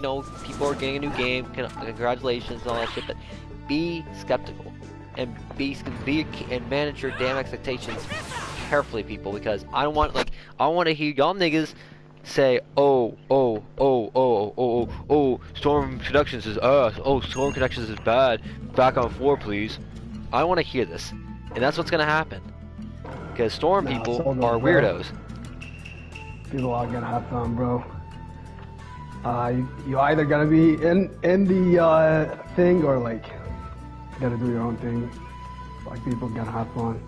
know, people are getting a new game, congratulations and all that shit, but be skeptical and and manage your damn expectations carefully, people, because I want to hear y'all niggas say, Storm Connections is Storm Connections is bad. Back on 4, please. I want to hear this, and that's what's gonna happen, because Storm people are weirdos. People are gonna have fun, bro. You either gotta be in the thing or like you gotta do your own thing. Like people gonna have fun.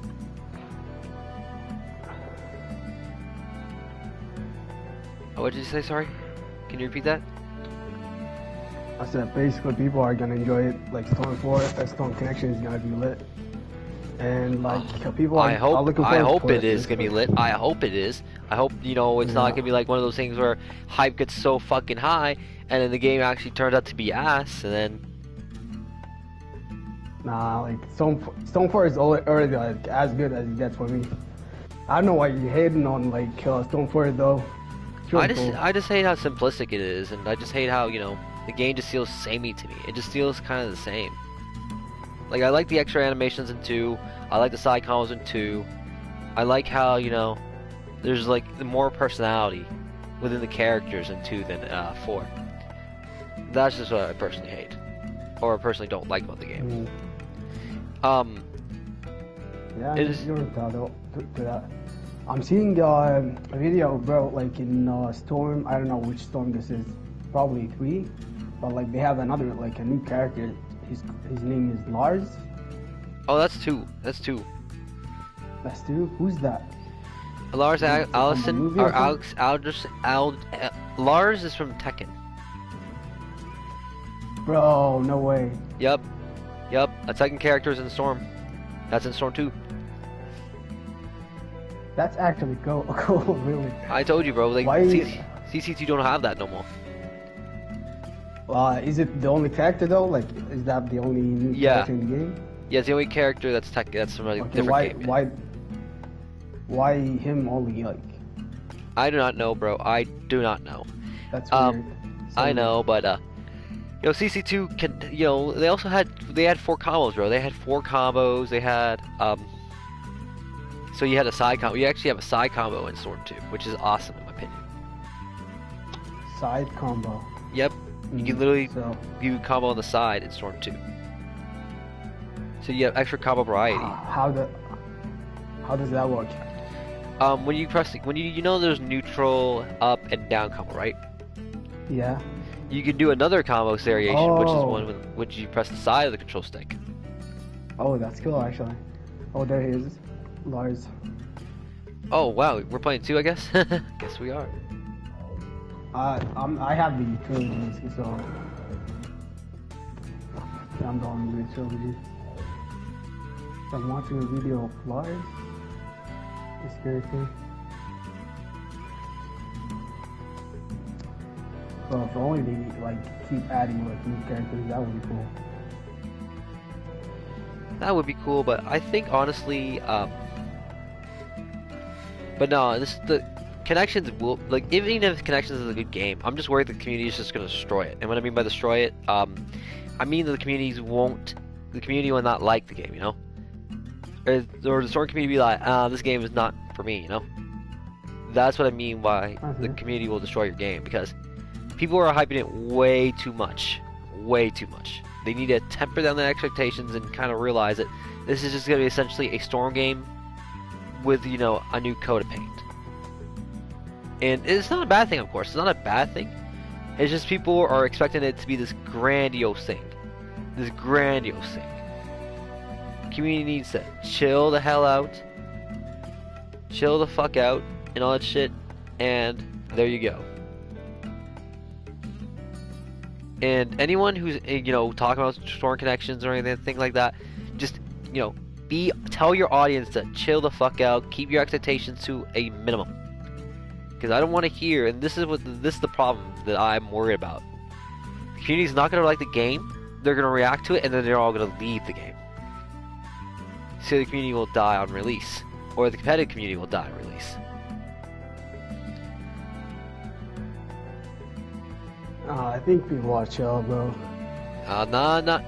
What did you say? Sorry, can you repeat that? I said basically people are gonna enjoy it. Like Storm 4, Storm Connection is gonna be lit, and like people are. I hope it is gonna be lit. I hope it is. I hope, you know, it's not gonna be like one of those things where hype gets so fucking high and then the game actually turns out to be ass, and then. Nah, like Storm 4 is already like as good as it gets for me. I don't know why you're hating on like Storm 4 though. I just hate how simplistic it is, and I just hate how, you know, the game just feels samey to me. It just feels kind of the same. Like, I like the extra animations in 2. I like the side combos in 2. I like how, you know, there's like the more personality within the characters in 2 than 4. That's just what I personally hate, or personally don't like about the game. Yeah, you're entitled to that. I'm seeing a video, bro, like in Storm. I don't know which Storm this is. Probably 3, but like they have another, like a new character. His name is Lars. Oh, that's 2. That's 2. That's 2. Who's that? Lars Allison or Alex Lars is from Tekken. Bro, no way. Yep. A Tekken character is in Storm. That's in Storm 2. That's actually cool, really. I told you, bro. Like, CC2 don't have that no more. Is it the only character though? Like, is that the only new character in the game? Yeah, it's the only character that's from a different game. Why him only, like? I do not know, bro. I do not know. That's weird. I know, but you know, CC2 can, you know, they had 4 combos, bro. They had 4 combos. They had so you had a side combo. You actually have a side combo in Storm 2, which is awesome in my opinion. Side combo. Yep. You can literally do combo on the side in Storm 2. So you have extra combo variety. How does that work? When you know there's neutral, up, and down combo, right? Yeah. You can do another combo variation, which is one with which you press the side of the control stick. Oh, that's cool actually. Oh, there he is, Lars. Oh wow, we're playing 2, I guess. Guess we are. I have the trilogy, so I'm going with the trilogy. So I'm watching a video of Lars, this character. So if only they like keep adding like new characters, that would be cool. That would be cool, but I think honestly, but no, the Connections will, like, even if Connections is a good game, I'm just worried the community is just gonna destroy it. And what I mean by destroy it, I mean that the community will not like the game, you know, or the Storm community be like, this game is not for me, you know. That's what I mean by the community will destroy your game, because people are hyping it way too much. They need to temper down their expectations and kind of realize that this is just gonna be essentially a Storm game with, you know, a new coat of paint. And it's not a bad thing, of course. It's not a bad thing. It's just people are expecting it to be this grandiose thing. Community needs to chill the hell out. Chill the fuck out and all that shit. And there you go. And anyone who's, you know, talking about Storm Connections or anything like that, just, you know, tell your audience to chill the fuck out. Keep your expectations to a minimum. Because I don't want to hear, and this is the problem that I'm worried about. The community's not going to like the game, they're going to react to it, and then they're all going to leave the game. So the community will die on release. Or the competitive community will die on release. I think people are chill, bro. Nah.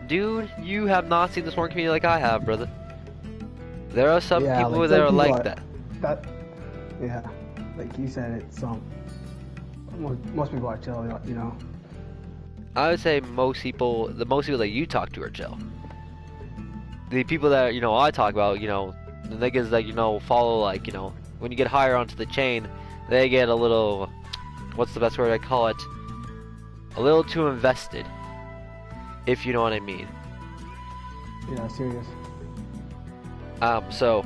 Dude, you have not seen the Storm community like I have, brother. There are some Yeah, people like that some are people like are, that. Yeah, like you said it. Most people are chill, you know. I would say most people, the most people that you talk to are chill. The people that, you know, I talk about, you know, the niggas that, you know, follow, like, you know, when you get higher onto the chain, they get a little, what's the best word I call it? A little too invested, if you know what I mean. Yeah, serious. So,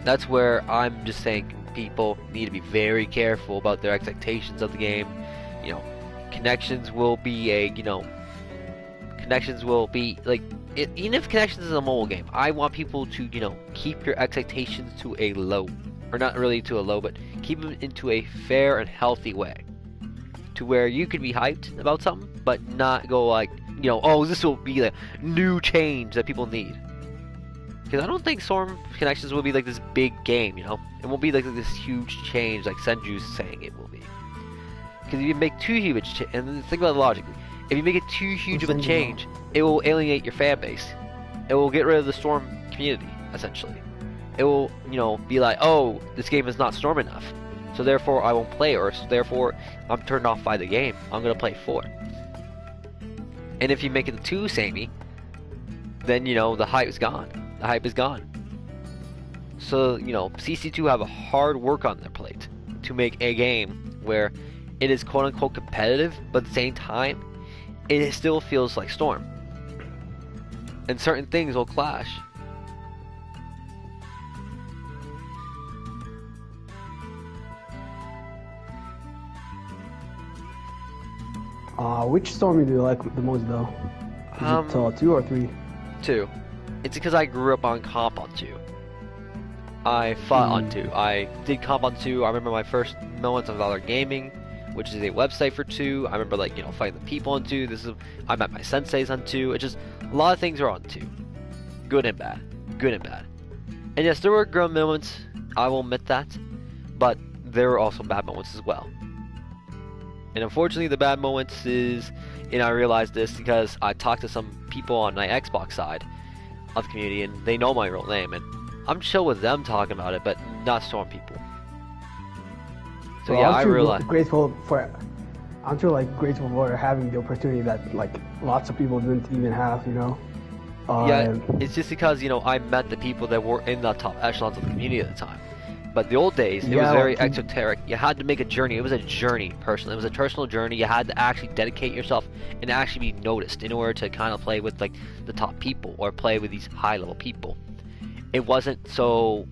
that's where I'm just saying people need to be very careful about their expectations of the game. You know, connections will be like, even if connections is a mobile game, I want people to, you know, keep your expectations to a low, or not really to a low, but keep them into a fair and healthy way, to where you can be hyped about something, but not go like, you know, oh, this will be like new change that people need. Because I don't think Storm Connections will be like this big game, you know? It won't be like this huge change like Senju's saying it will be. Because if you make too huge, and think about it logically, if you make it too huge of a change, it will alienate your fan base. It will get rid of the Storm community, essentially. It will, you know, be like, oh, this game is not Storm enough, so therefore I won't play, or so therefore I'm turned off by the game. I'm gonna play 4. And if you make it too samey, then, you know, the hype is gone. The hype is gone. So, you know, CC2 have a hard work on their plate to make a game where it is quote-unquote competitive, but at the same time, it still feels like Storm. And certain things will clash. Which Stormy do you like the most, though? Is it 2 or 3? 2. It's because I grew up on comp on 2. I fought on 2. I did comp on 2. I remember my first moments of Valor Gaming, which is a website for 2. I remember, like, you know, fighting the people on 2. I met my senseis on 2. It's just, a lot of things are on 2. Good and bad. Good and bad. And yes, there were good moments, I will admit that, but there were also bad moments as well. And unfortunately, the bad moments is, and I realized this because I talked to some people on my Xbox side of the community, and they know my real name, and I'm chill with them talking about it, but not Storm people. So yeah, I realized. Aren't you like grateful for having the opportunity that like lots of people didn't even have, you know? Yeah, it's just because, you know, I met the people that were in the top echelons of the community at the time. But the old days, it was very exoteric. You had to make a journey. It was a journey, personally. It was a personal journey. You had to actually dedicate yourself and actually be noticed in order to kind of play with, like, the top people or play with these high-level people. It wasn't so...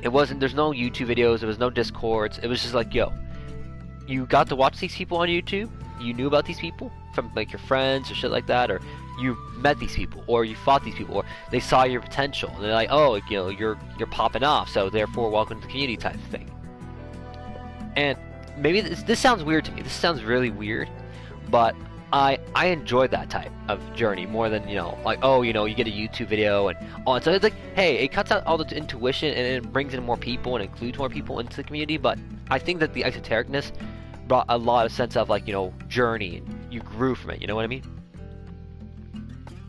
There's no YouTube videos. There was no Discords. It was just like, yo, you got to watch these people on YouTube. You knew about these people from, like, your friends or shit like that, or you met these people, or you fought these people, or they saw your potential, and they're like, oh, you know, you're popping off, so therefore welcome to the community type of thing. And maybe this sounds weird to me. This sounds really weird, but I enjoyed that type of journey more than, you know, like, oh, you know, you get a YouTube video and all that. So it's like, hey, it cuts out all the intuition and it brings in more people and includes more people into the community. But I think that the esotericness brought a lot of sense of, like, you know, journey, and you grew from it. You know what I mean?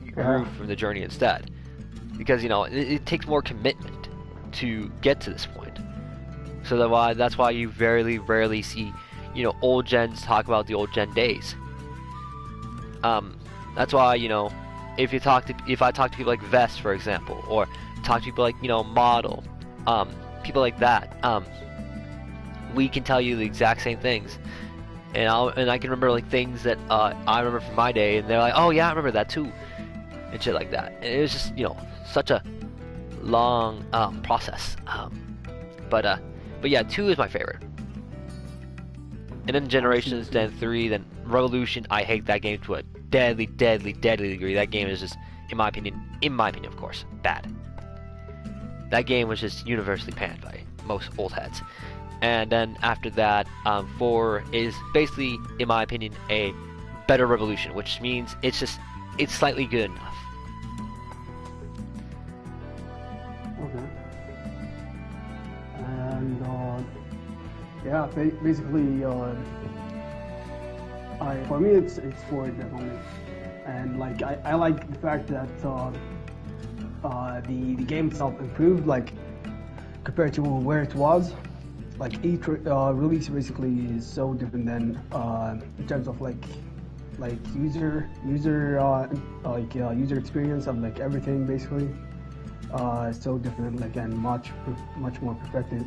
You grew from the journey instead, because, you know, it takes more commitment to get to this point. So that's why you very rarely see, you know, old gens talk about the old gen days. That's why, you know, if I talk to people like Vest, for example, or talk to people like, you know, Model, people like that, we can tell you the exact same things, and I can remember, like, things that I remember from my day, and they're like, oh yeah, I remember that too, and shit like that. And it was just, you know, such a long process. But yeah, 2 is my favorite. And then Generations, then 3, then Revolution. I hate that game to a deadly degree. That game is just, in my opinion, of course, bad. That game was just universally panned by most old heads. And then after that, 4 is basically, in my opinion, a better Revolution, which means it's slightly good enough. Okay. And yeah, yeah, basically, for me it's 4 definitely, and like I like the fact that the game itself improved like compared to where it was. Like each release basically is so different than in terms of like user experience of like everything basically. So different, like, and much more perfected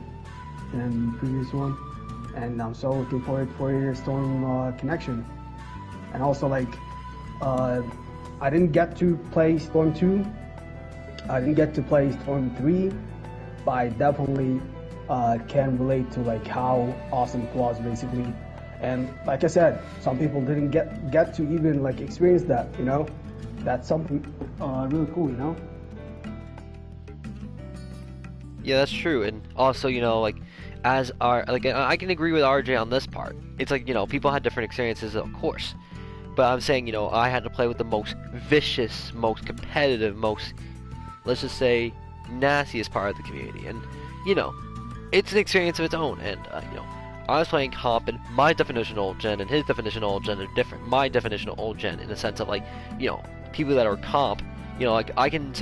than the previous one. And I'm so looking forward for your Storm connection. And also like I didn't get to play Storm 2. I didn't get to play Storm 3, but I definitely can relate to like how awesome it was basically. And like I said, some people didn't get to even like experience that, you know. That's something really cool, you know. Yeah, that's true. And also, you know, like as our like I can agree with RJ on this part. It's like, you know, people had different experiences, of course. But I'm saying, you know, I had to play with the most vicious, most competitive, most, let's just say, nastiest part of the community. And, you know, it's an experience of its own. And, you know, I was playing comp, and my definition of old gen and his definition of old gen are different. My definition of old gen in the sense of, like, you know, people that are comp, you know, like, I can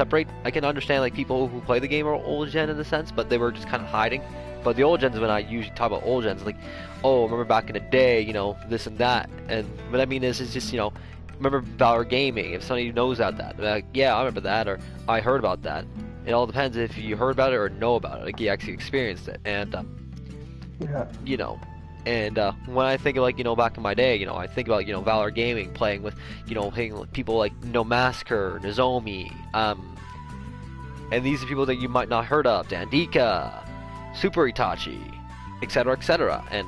understand, like, people who play the game are old gen in the sense, but they were just kind of hiding. But the old gens, when I usually talk about old gens, like, oh, remember back in the day, you know, this and that. And what I mean is just, you know, remember Valor Gaming, if somebody knows about that. Like, yeah, I remember that, or I heard about that. It all depends if you heard about it or know about it, like you actually experienced it. And, yeah. You know, and when I think of, like, you know, back in my day, you know, I think about, you know, Valor Gaming, playing with, you know, people like, you know, Massacre, Nozomi, and these are people that you might not heard of, Dandika, Super Itachi, etc., etc. And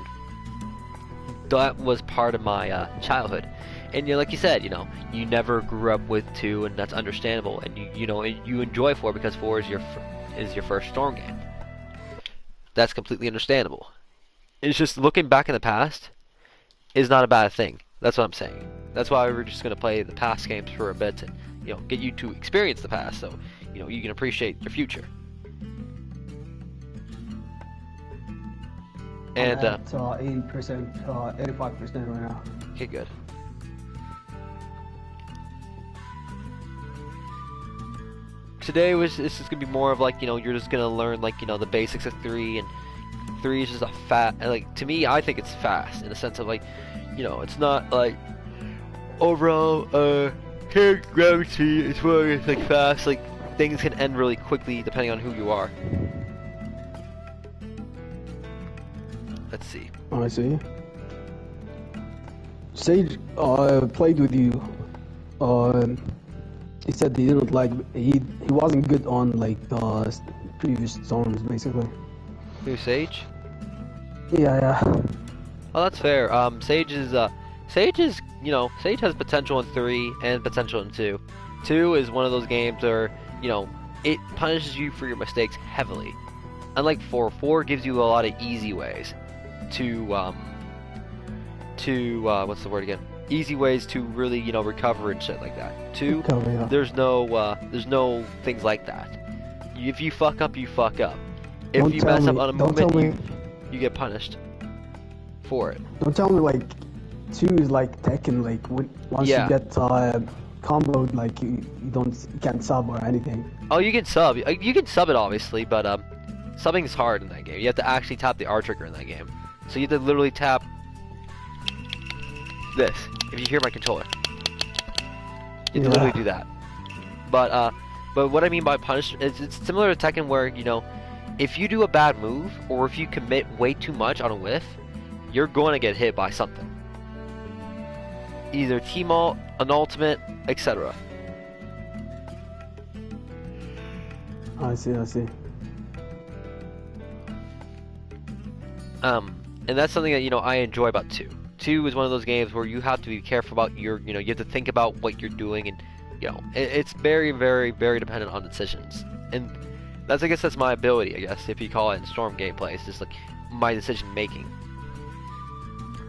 that was part of my childhood. And, you know, like you said, you know, you never grew up with 2, and that's understandable. And you know, you enjoy 4 because 4 is your first Storm game. That's completely understandable. It's just looking back in the past is not a bad thing. That's what I'm saying. That's why we're just gonna play the past games for a bit and, you know, get you to experience the past, so, you know, you can appreciate your future. And I'm at 80%, 85% right now. Okay, good. Today this is gonna be more of like, you know, you're just gonna learn, like, you know, the basics of 3, and 3 is just like, to me, I think it's fast in the sense of, like, you know, it's not like overall character gravity. It's more it's like fast, like things can end really quickly depending on who you are. Let's see. Oh, I see. Sage played with you. He said he didn't like. He wasn't good on like previous Storms, basically. Who, Sage? Yeah. Oh, that's fair. Sage is, you know, Sage has potential in 3 and potential in 2. 2 is one of those games where, you know, it punishes you for your mistakes heavily. Unlike 4, 4 gives you a lot of easy ways to what's the word again? Easy ways to really, you know, recover and shit like that. 2, there's no things like that. If you fuck up, you fuck up. If you mess up on a movement, you get punished for it. Don't tell me like 2 is like Tekken, like once you get comboed, like you can't sub or anything. Oh, you can sub. You can sub it obviously, but subbing is hard in that game. You have to actually tap the R trigger in that game. So you have to literally tap this. If you hear my controller, you have to literally do that. But what I mean by punish is it's similar to Tekken, where, you know, if you do a bad move or if you commit way too much on a whiff, you're going to get hit by something. Either T-Malt, an ultimate, etc. I see. And that's something that, you know, I enjoy about 2. 2 is one of those games where you have to be careful about you have to think about what you're doing, and, you know, it's very, very, very dependent on decisions. And I guess that's my ability, I guess, if you call it in Storm gameplay. It's just like my decision making.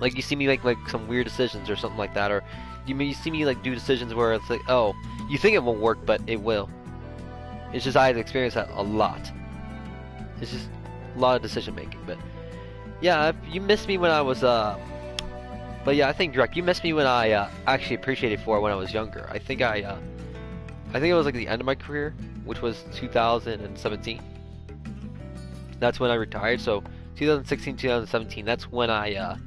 Like, you see me make like some weird decisions or something like that, or you see me like do decisions where it's like, oh, you think it won't work, but it will. It's just I've experienced that a lot. It's just a lot of decision making. But Yeah, you missed me when I was but yeah, I think Drak, you missed me when I actually appreciated for when I was younger. I think it was like the end of my career, which was 2017. That's when I retired. So 2016, 2017. That's when that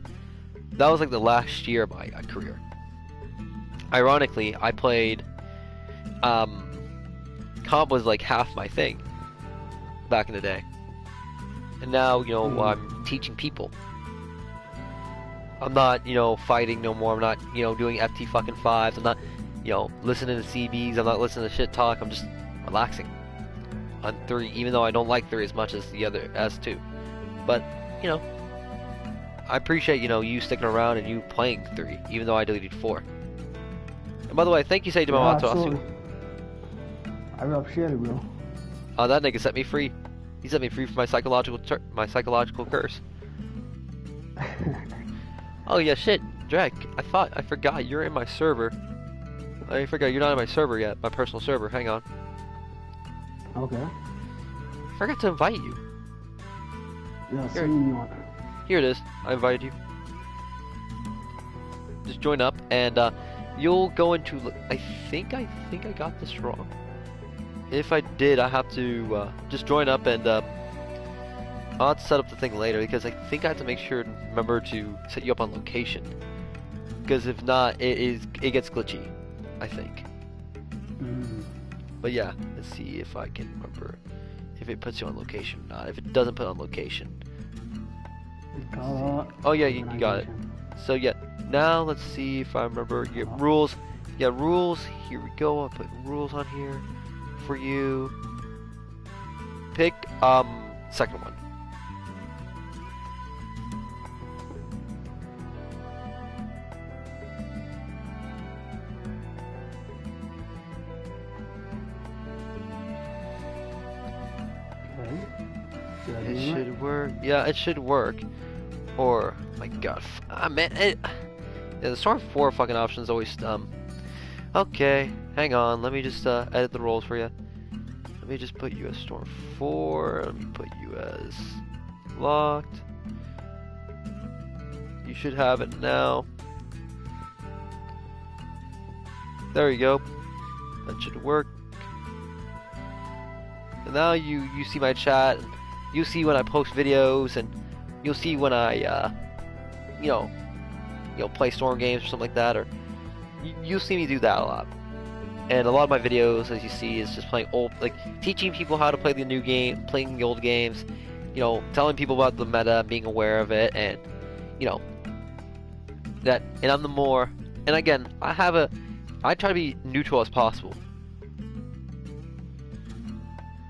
was like the last year of my career. Ironically, I played comp was like half my thing back in the day, and now I'm teaching people. I'm not fighting no more. I'm not doing FT fucking fives. I'm not listening to CBs. I'm not listening to shit talk. I'm just relaxing on 3, even though I don't like 3 as much as the other S2. But I appreciate you sticking around and you playing 3, even though I deleted 4. And by the way, thank you, Say Absolutely. I will appreciate it, bro. That nigga set me free. He set me free from my psychological curse. Oh yeah, shit, Drak. I forgot you're in my server. I forgot you're not in my server yet, my personal server. Hang on. Okay. I forgot to invite you. Yeah, send me on. Here it is. I invited you. Just join up, and you'll go into. I think I got this wrong. If I did, I have to just join up, and I'll have to set up the thing later because I think I have to make sure to remember to set you up on location. Because if not, it gets glitchy, I think. But yeah, let's see if I can remember if it puts you on location or not. If it doesn't put on location. Oh yeah, you got it. So yeah, now let's see if I remember your rules. Yeah, rules. Here we go. I'll put rules on here for you. Pick second one. It should work. Yeah, it should work. Or, my god, man, yeah, the Storm 4 fucking options always dumb. Okay, hang on. Let me just edit the roles for you. Let me just put you as Storm 4. Let me put you as locked. You should have it now. There you go. That should work. And now you see my chat. And you see when I post videos, and you'll see when I play Storm games or something like that, or you'll see me do that a lot. And a lot of my videos, as you see, is just playing old, like teaching people how to play the new game, playing the old games, telling people about the meta, being aware of it, and that. And I'm the more, and again, I try to be neutral as possible.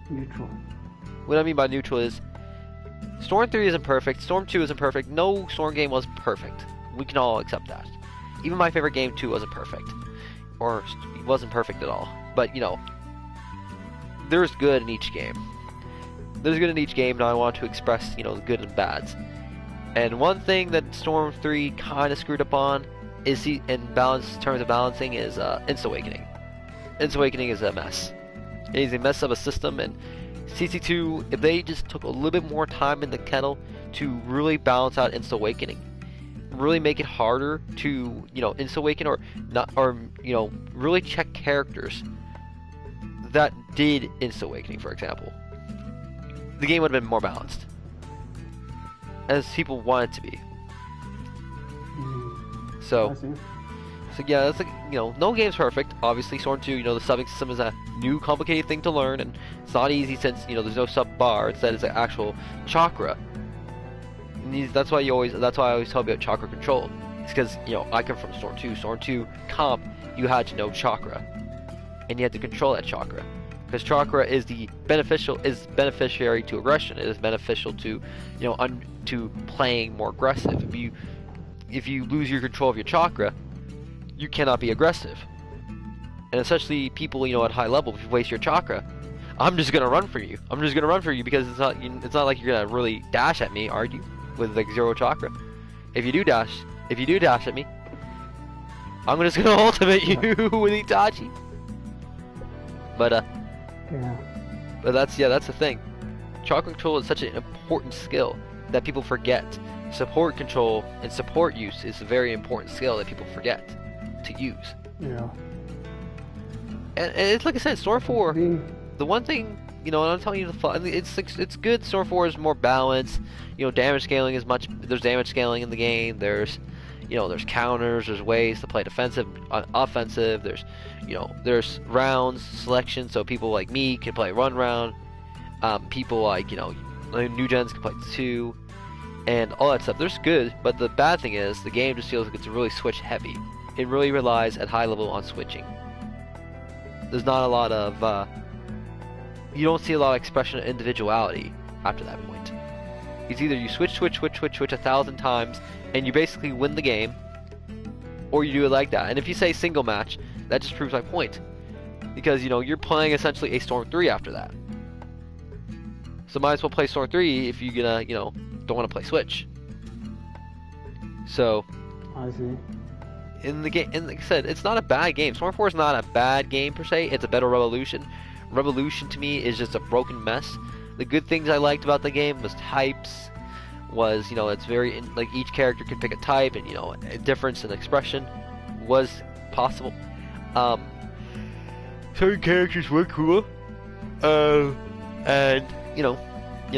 Neutral. What I mean by neutral is Storm 3 isn't perfect, Storm 2 isn't perfect, no Storm game was perfect. We can all accept that. Even my favorite game 2 wasn't perfect. Or it wasn't perfect at all. But, there's good in each game. There's good in each game, and I want to express, the good and bads. And one thing that Storm 3 kind of screwed up on is, in terms of balancing, is Insta-Awakening. Insta-Awakening is a mess. It is a mess of a system, and CC2, if they just took a little bit more time in the kettle to really balance out Insta-Awakening, really make it harder to, Insta-Awaken or not, or, really check characters that did Insta-Awakening, for example, the game would have been more balanced, as people want it to be. So yeah, that's like, no game's perfect. Obviously, Storm 2, the subbing system is a new complicated thing to learn, and it's not easy since, there's no sub bar. Instead, it's an actual chakra. And that's why I always tell about chakra control. It's because, I come from Storm 2. Storm 2 comp, you had to know chakra. And you had to control that chakra. Because chakra is beneficiary to aggression. It is beneficial to, to playing more aggressive. If you lose your control of your chakra, you cannot be aggressive. And especially people, at high level, if you waste your chakra, I'm just gonna run for you. I'm just gonna run for you because it's not like you're gonna really dash at me, are you? With like 0 chakra. If you do dash at me, I'm just gonna ultimate you with Itachi. But yeah. But that's the thing. Chakra control is such an important skill. that people forget. Support control and support use is a very important skill that people forget to use. Yeah. And it's like I said, Storm 4, the one thing, you know, and I'm telling you, it's good. Storm 4 is more balanced. You know, damage scaling is much. There's damage scaling in the game. There's, you know, there's counters. There's ways to play defensive, offensive. There's, you know, there's rounds selection. So people like me can play run round. People like, you know, new gens can play 2, and all that stuff. There's good, but the bad thing is the game just feels like it's really switch heavy. It really relies at high level on switching. There's not a lot of you don't see a lot of expression of individuality after that point. It's either you switch 1,000 times and you basically win the game, or you do it like that. And if you say single match, that just proves my point, because, you know, you're playing essentially a Storm 3 after that. So might as well play Storm 3 if you're gonna, you know, don't want to play Switch. So I see. In the game, and like I said, it's not a bad game. Storm 4 is not a bad game per se. It's a better Revolution. Revolution to me is just a broken mess. The good things I liked about the game was types. Was, you know, it's very like each character could pick a type, and, you know, a difference in expression was possible. Certain characters were cool, and you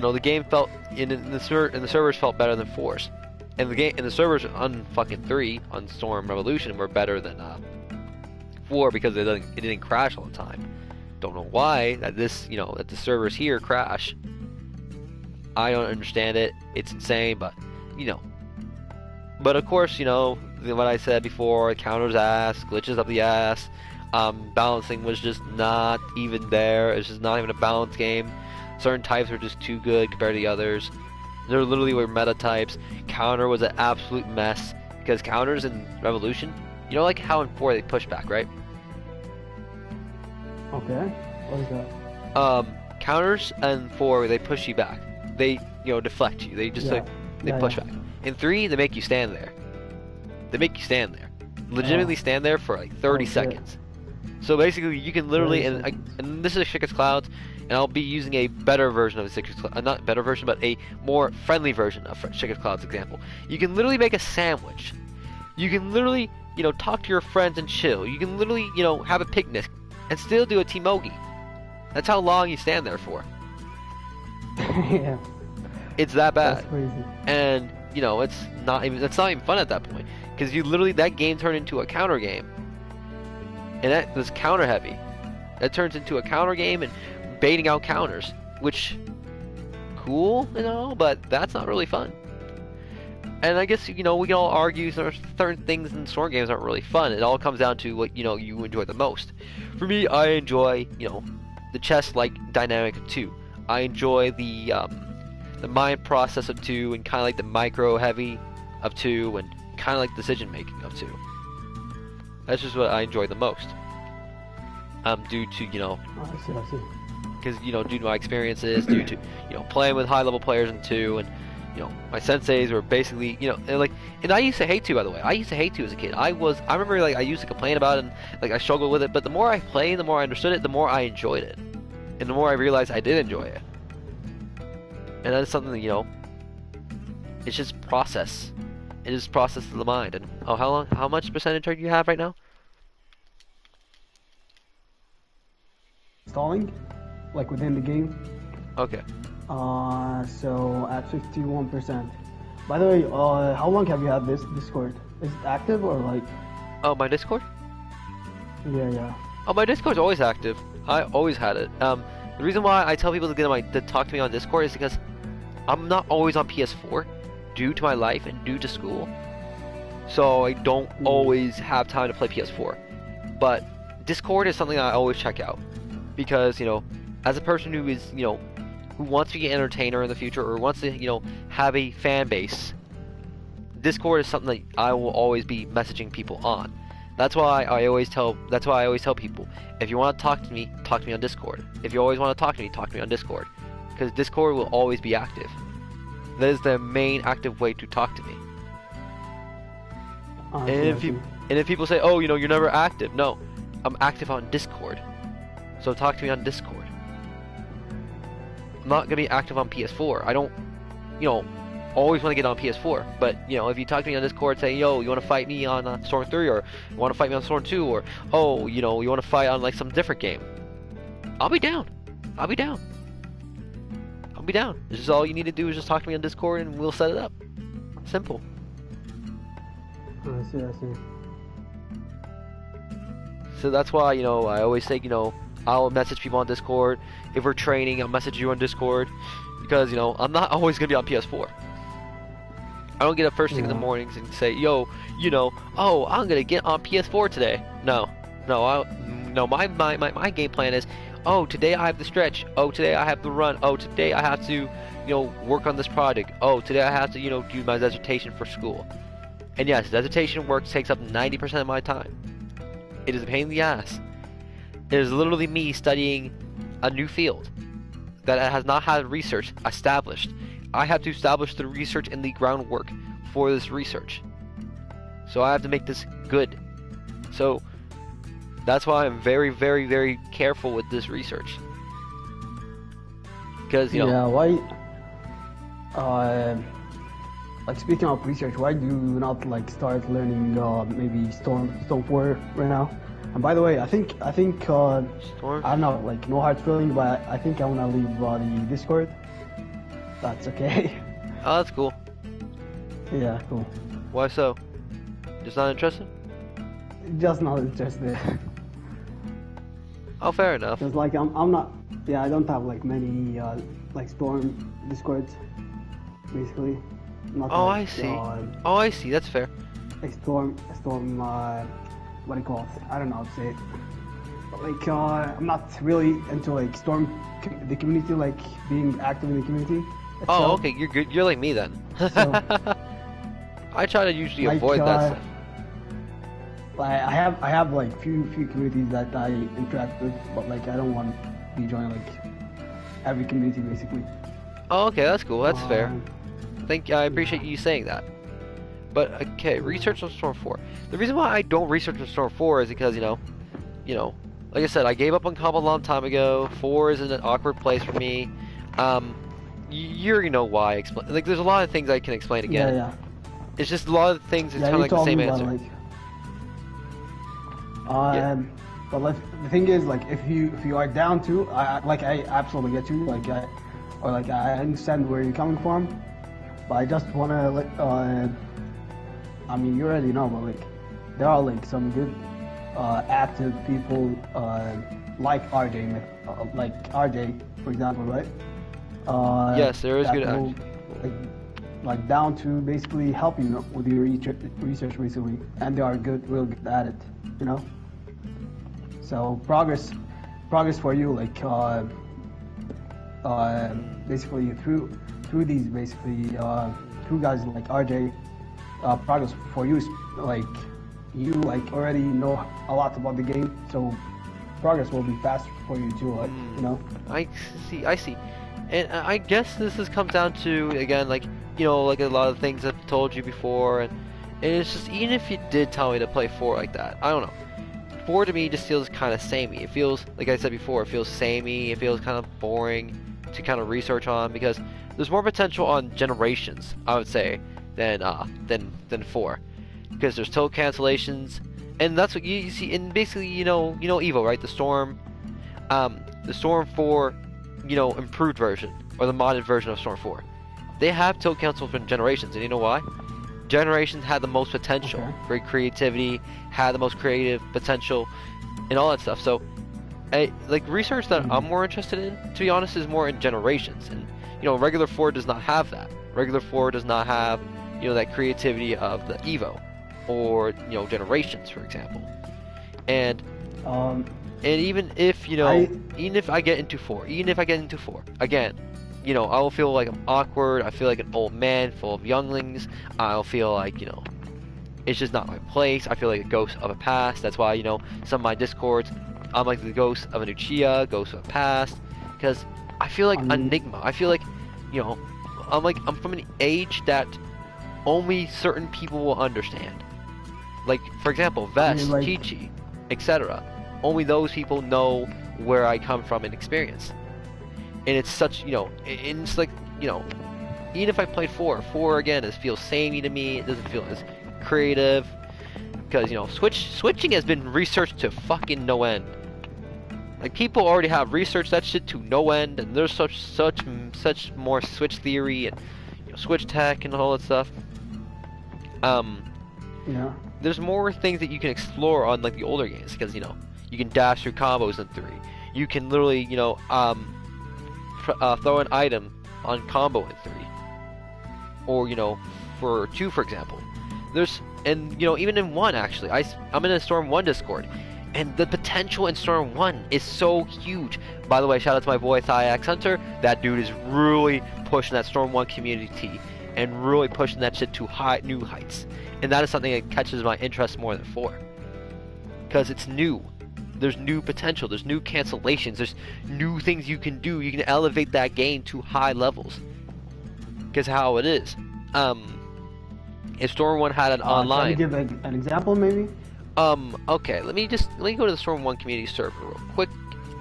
know, the game felt in the servers felt better than 4's. And the servers on fucking 3 on Storm Revolution were better than 4 because it didn't crash all the time. Don't know why that the servers here crash. I don't understand it. It's insane, but, you know. But of course, you know, what I said before, counters ass, glitches up the ass. Balancing was just not even there. It's just not even a balanced game. Certain types were just too good compared to the others. There literally were meta types. Counter was an absolute mess, because counters in Revolution, you know, like how in 4 they push back, right? Okay. What is that? Counters in 4 they push you back. They, you know, deflect you. They just they push back. In 3 they make you stand there. They make you stand there. Legitimately stand there for like 30 seconds. So basically you can literally, and this is Shiket's Clouds, and I'll be using a better version of the Shiket's Clouds, not better version, but a more friendly version of Shiket's Clouds example. You can literally make a sandwich. You can literally, you know, talk to your friends and chill. You can literally, you know, have a picnic and still do a Timogi. That's how long you stand there for. Yeah. It's that bad. That's crazy. And, you know, it's not even fun at that point, because you literally, that game turned into a counter game. And that was counter heavy. That turns into a counter game and baiting out counters, which, cool, you know, but that's not really fun. And I guess, you know, we can all argue certain things in Storm games aren't really fun. It all comes down to what, you know, you enjoy the most. For me, I enjoy, you know, the chess-like dynamic of 2. I enjoy the mind process of 2, and kind of like the micro-heavy of 2, and kind of like decision-making of 2. That's just what I enjoy the most. Due to, you know, I see. Because, you know, due to my experiences, due to, you know, playing with high-level players in 2, and, you know, my senseis were basically, you know, and I used to hate 2, by the way. I used to hate 2 as a kid. I remember, like, I used to complain about it, and, like, I struggled with it, but the more I played, the more I understood it, the more I enjoyed it. And the more I realized I did enjoy it. And that's something that, you know, it's just process. It is process of the mind. And, oh, how much percentage do you have right now? Stalling? Like within the game? Okay. So at 51%. By the way, how long have you had this Discord? Is it active or like? Oh, my Discord? Yeah. Oh, my Discord's always active. I always had it. The reason why I tell people to talk to me on Discord is because I'm not always on PS4 due to my life and due to school. So I don't always have time to play PS4. But Discord is something I always check out, because, you know, as a person who is, you know, who wants to be an entertainer in the future, or wants to, you know, have a fan base, Discord is something that I will always be messaging people on. That's why I always tell people, if you want to talk to me on Discord. If you always want to talk to me on Discord, because Discord will always be active. That is the main active way to talk to me. And if people say, oh, you know, you're never active, no, I'm active on Discord. So talk to me on Discord. I'm not gonna be active on PS4. I don't, you know, always want to get on PS4. But you know, if you talk to me on Discord, say, yo, you want to fight me on Storm 3, or you want to fight me on Storm 2, or oh, you know, you want to fight on like some different game, I'll be down. I'll be down. I'll be down. This is all you need to do is just talk to me on Discord, and we'll set it up. Simple. I see. So that's why, you know, I always say, you know, I'll message people on Discord. If we're training, I'll message you on Discord. Because, you know, I'm not always going to be on PS4. I don't get up first thing in the mornings and say, yo, you know, oh, I'm going to get on PS4 today. No, my game plan is, oh, today I have the stretch. Oh, today I have the run. Oh, today I have to, you know, work on this project. Oh, today I have to, you know, do my dissertation for school. And yes, dissertation work takes up 90% of my time. It is a pain in the ass. It is literally me studying a new field that has not had research established. I have to establish the research and the groundwork for this research. So I have to make this good. So that's why I'm very, very, very careful with this research. Because, you know... Yeah, why... like, speaking of research, why do you not, like, start learning, maybe Storm 4 right now? And by the way, I think, Storm? I don't know, like, no hard feeling, but I think I wanna leave, the Discord. That's okay. Oh, that's cool. Yeah, cool. Why so? Just not interested? Just not interested. Oh, fair enough. Cause like I'm not. Yeah, I don't have like many like Storm Discords. Basically. Not oh, like, I see. Oh, I see. That's fair. Like Storm. What do you call it? I don't know how to say it. But like I'm not really into like the community, like being active in the community. Oh, itself. okay. You're good. You're like me then. So, I try to usually like, avoid that stuff. I have like few communities that I interact with, but like I don't want to be joining like every community basically. Oh, okay, that's cool. That's fair. I appreciate you saying that. But okay, research on Storm 4. The reason why I don't research on Storm 4 is because you know, like I said, I gave up on comp a long time ago. 4 is in an awkward place for me. You know why? Like, there's a lot of things I can explain again. Yeah. It's just a lot of things. It's Yeah, kind of like the same answer. But like, the thing is, like, if you are down to, I absolutely get you, like, I understand where you're coming from, but I just wanna like, I mean, you already know, but like, there are like some good, active people, like RJ, for example, right? Yes, there is good will, like down to basically help you with your research basically, and they are real good at it, you know. So progress for you, like basically through these basically through guys like RJ, progress for you is like you like already know a lot about the game, so progress will be faster for you too, like you know. I see. And I guess this comes down to, again, like, you know, like a lot of things I've told you before, and it's just, even if you did tell me to play 4 like that, I don't know. 4 to me just feels kind of samey. It feels, like I said before, it feels samey, it feels kind of boring to kind of research on, because there's more potential on Generations, I would say, than 4. Because there's total cancellations, and that's what you see, and basically, you know Evo, right? The Storm 4, you know, improved version, or the modded version of Storm 4. They have total cancel from Generations, and you know why? Generations had the most potential for creativity, had the most creative potential, and all that stuff. So, like, research that I'm more interested in, to be honest, is more in Generations. And, you know, regular 4 does not have that. Regular 4 does not have, you know, that creativity of the Evo, or, you know, Generations, for example. And even if, you know, even if I get into 4, again, you know, I will feel like I'm awkward, I feel like an old man full of younglings, I'll feel like, you know, it's just not my place, I feel like a ghost of a past. That's why, you know, some of my Discords, I'm like the ghost of an Uchiha, ghost of a past, because I feel like Enigma, I feel like, you know, I'm from an age that only certain people will understand. Like, for example, Vest, Chi-Chi, etc. Only those people know where I come from and experience. And it's such, you know, it's like, you know, even if I played 4 again, it feels samey to me. It doesn't feel as creative because switching has been researched to fucking no end. Like people already have researched that shit to no end, and there's such more switch theory and switch tech and all that stuff. Yeah. There's more things that you can explore on like the older games because you can dash through combos in 3. You can literally throw an item on combo in 3, or for 2 for example. Even in 1 actually, I'm in a Storm 1 Discord, and the potential in Storm 1 is so huge. By the way, shout out to my boy ThaiX Hunter. That dude is really pushing that Storm 1 community and really pushing that shit to new heights. And that is something that catches my interest more than 4, because it's new. There's new potential, there's new cancellations, there's new things you can do. You can elevate that game to high levels, because how it is. If Storm 1 had an online... Can you give an example maybe? Okay, let me go to the Storm 1 community server real quick.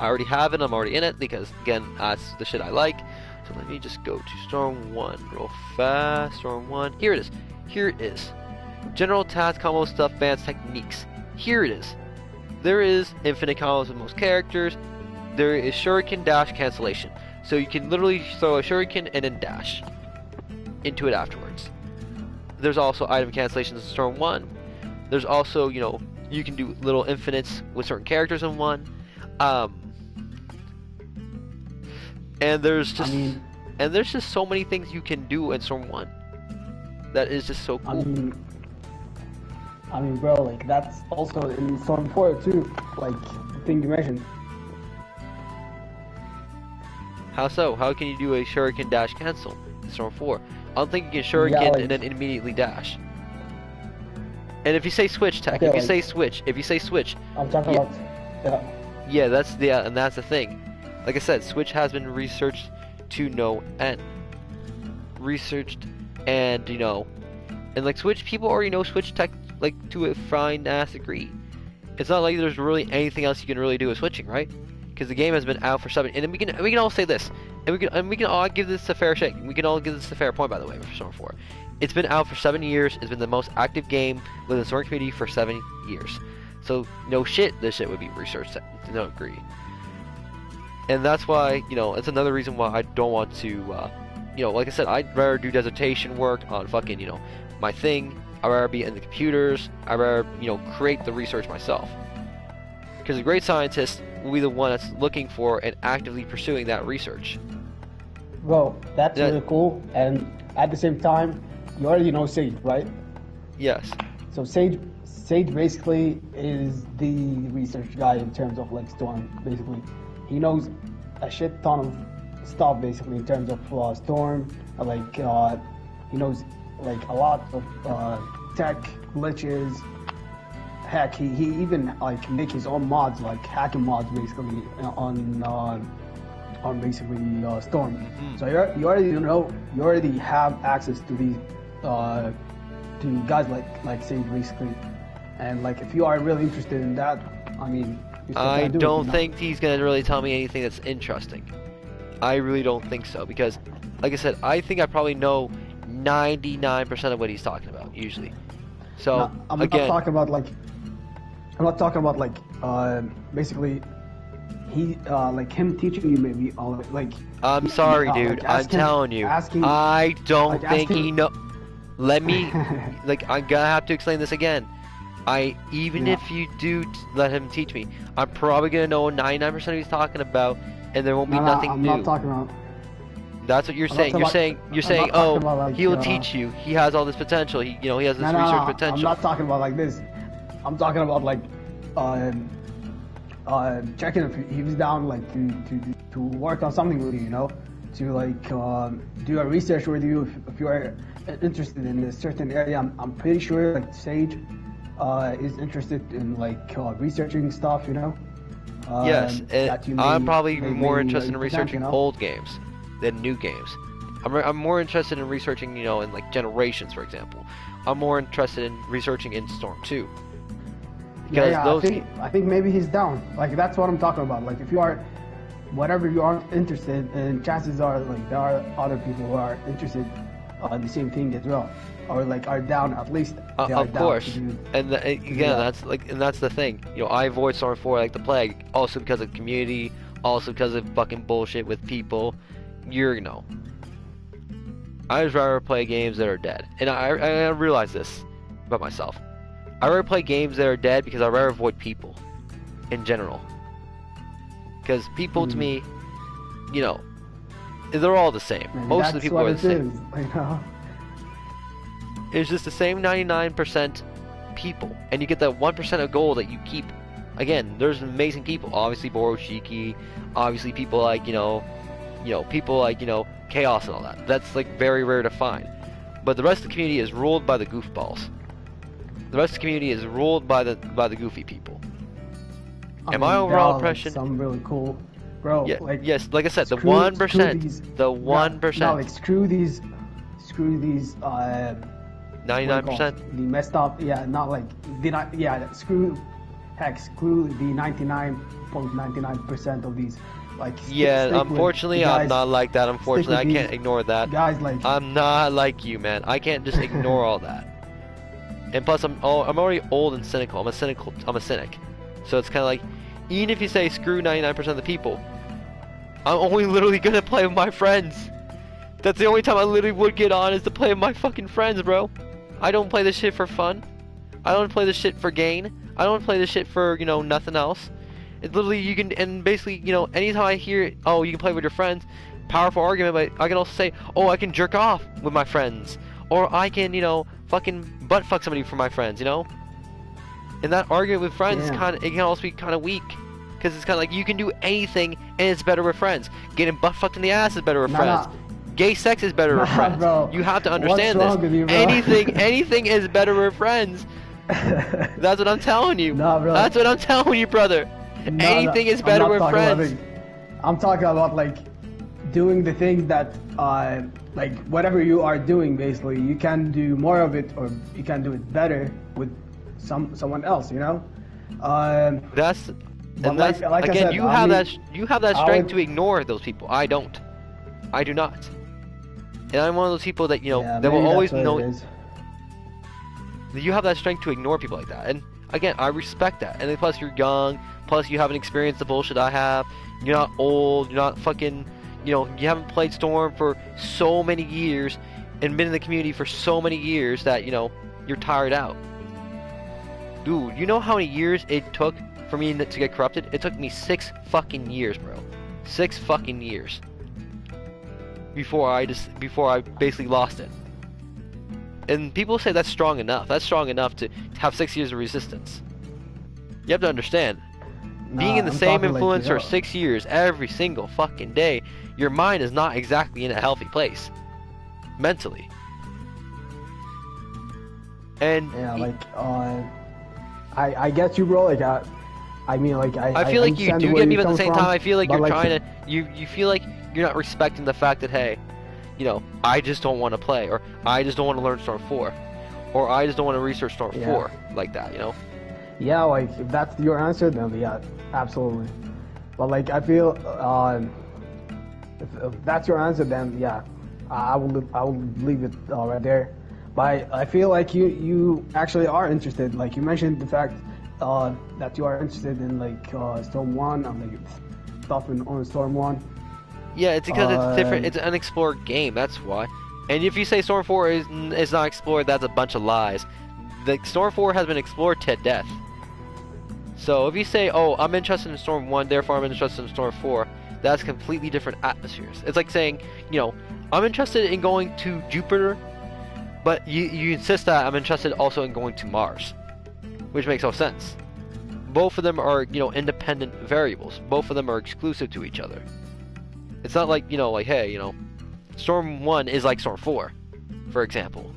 I already have it, I'm already in it, because again, that's the shit I like. So let me just go to Storm 1 real fast. Storm 1, here it is. General task combo stuff, advanced techniques. Here it is. There is infinite combos with most characters. There is shuriken dash cancellation. So you can literally throw a shuriken and then dash into it afterwards. There's also item cancellations in Storm 1. There's also, you can do little infinites with certain characters in 1. And there's just so many things you can do in Storm 1. That is just so cool. I mean, bro, like that's also in Storm 4 too. Like the thing you mentioned. How so? How can you do a shuriken dash cancel in Storm 4? I don't think you can shuriken and then immediately dash. And if you say switch tech, if you say switch, I'm talking about. Yeah, that's the thing. Like I said, switch has been researched to no end. And like switch, people already know switch tech like to a fine ass degree. It's not like there's really anything else you can really do with switching, right? Because the game has been out for 7, and we can all say this, and we can all give this a fair shake. We can all give this a fair point, by the way, for Storm 4. It's been out for 7 years. It's been the most active game with the Storm community for 7 years. So no shit, this shit would be researched to no degree. And that's why it's another reason why I don't want to. Like I said, I'd rather do dissertation work on fucking my thing. I'd rather be in the computers. I'd rather, create the research myself. Because a great scientist will be the one that's looking for and actively pursuing that research. Well, that's really cool. And at the same time, you already know Sage, right? Yes. So Sage basically is the research guy in terms of like Storm. Basically, he knows a shit ton of stuff. Basically, in terms of Storm, he knows like a lot of tech glitches. Heck, he even like make his own mods, like hacking mods, basically on basically Storm. Mm-hmm. So you already have access to these to guys like Sage basically, and like if you are really interested in that, I mean, I don't think he's gonna really tell me anything that's interesting. I really don't think so, because like I said, I think I probably know 99% of what he's talking about usually. So no, I'm not talking about basically he like him teaching you maybe like. I'm sorry, dude. I'm telling you, I don't think he know. Let me like I'm gonna have to explain this again. If you do let him teach me, I'm probably gonna know 99% of what he's talking about, and there won't be nothing I'm new. Not talking about. That's what you're saying. You're saying, oh, he'll teach you. He has all this potential. He has this research potential. I'm not talking about like this. I'm talking about like checking if he's down like to work on something with you, to like do a research with you if you are interested in a certain area. I'm pretty sure like Sage is interested in like researching stuff, Yes, I'm probably more interested in researching old games than new games. I'm more interested in researching, in like Generations, for example. I'm more interested in researching in Storm 2. Because I think maybe he's down. Like that's what I'm talking about. Like if you are whatever you aren't interested in, chances are like there are other people who are interested in the same thing as well, or like are down at least. They are of down course, to do, and again, that's the thing. You know, I avoid Storm 4 like the plague, also because of community, also because of fucking bullshit with people. You know, I just rather play games that are dead, and I realize this about myself. I rather play games that are dead because I rather avoid people, in general. Because people to me, you know, they're all the same. Maybe Most of the people are the same. You know? It's just the same 99% people, and you get that 1% of gold that you keep. Again, there's amazing people. Obviously, Boroshiki. Obviously, people like people like Chaos and all that. That's like very rare to find. But the rest of the community is ruled by the goofballs. The rest of the community is ruled by the goofy people. And my overall impression. Some really cool, bro. Yeah, like, yes, like I said, the 1%. The 1%. No, like screw these. 99%. The messed up. Yeah, not like the not. Yeah, screw the 99.99% of these. Like yeah, unfortunately, I'm not like that. Unfortunately, I can't ignore that. Guys, like I'm not like you, man. I can't just ignore all that. And plus, I'm already old and cynical. I'm a cynic. So it's kind of like, even if you say screw 99% of the people, I'm only literally gonna play with my friends. That's the only time I literally would get on is to play with my fucking friends, bro. I don't play this shit for fun. I don't play this shit for gain. I don't play this shit for nothing else. It's literally you can, and basically anytime I hear oh you can play with your friends, powerful argument, but I can also say oh I can jerk off with my friends, or I can fucking butt fuck somebody for my friends, And that argument with friends is it can also be kind of weak, because it's kind of like you can do anything and it's better with friends. Getting butt fucked in the ass is better with friends. Gay sex is better with friends. Bro. You have to understand this. You, anything is better with friends. That's what I'm telling you. Nah, bro. That's what I'm telling you, brother. Anything is better with friends. I'm talking about like doing the things that like whatever you are doing, basically you can do more of it, or you can do it better with someone else, That's like again, I said, you have that strength to ignore those people. I don't. I do not. And I'm one of those people that that will always know. You have that strength to ignore people like that, and again, I respect that. And then plus you're young, plus you haven't experienced the bullshit I have. You're not old. You're not fucking. You haven't played Storm for so many years, and been in the community for so many years that you're tired out. Dude, you know how many years it took for me to get corrupted? It took me 6 fucking years, bro. 6 fucking years. Before I basically lost it. And people say that's strong enough. That's strong enough to have 6 years of resistance. You have to understand. Being in the same influence for 6 years every single fucking day, your mind is not exactly in a healthy place. Mentally. And yeah, like I get you, bro. Like I mean, like I feel like you do get me, but at the same time, I feel like you're trying to. You feel like you're not respecting the fact that hey, I just don't want to play, or I just don't want to learn Storm 4, or I just don't want to research Storm 4 like that, Yeah, like if that's your answer, then yeah, absolutely. But like I feel if that's your answer, then yeah, I will leave it right there. But I feel like you actually are interested. Like you mentioned the fact that you are interested in like Storm 1 and like stuff on Storm 1. Yeah, it's because it's different. It's an unexplored game. That's why. And if you say Storm 4 is not explored, that's a bunch of lies. The Storm 4 has been explored to death. So if you say, "Oh, I'm interested in Storm 1, therefore I'm interested in Storm 4," that's completely different atmospheres. It's like saying, I'm interested in going to Jupiter, but you insist that I'm interested also in going to Mars, which makes no sense. Both of them are, independent variables. Both of them are exclusive to each other. It's not like, like, hey, Storm 1 is like Storm 4, for example.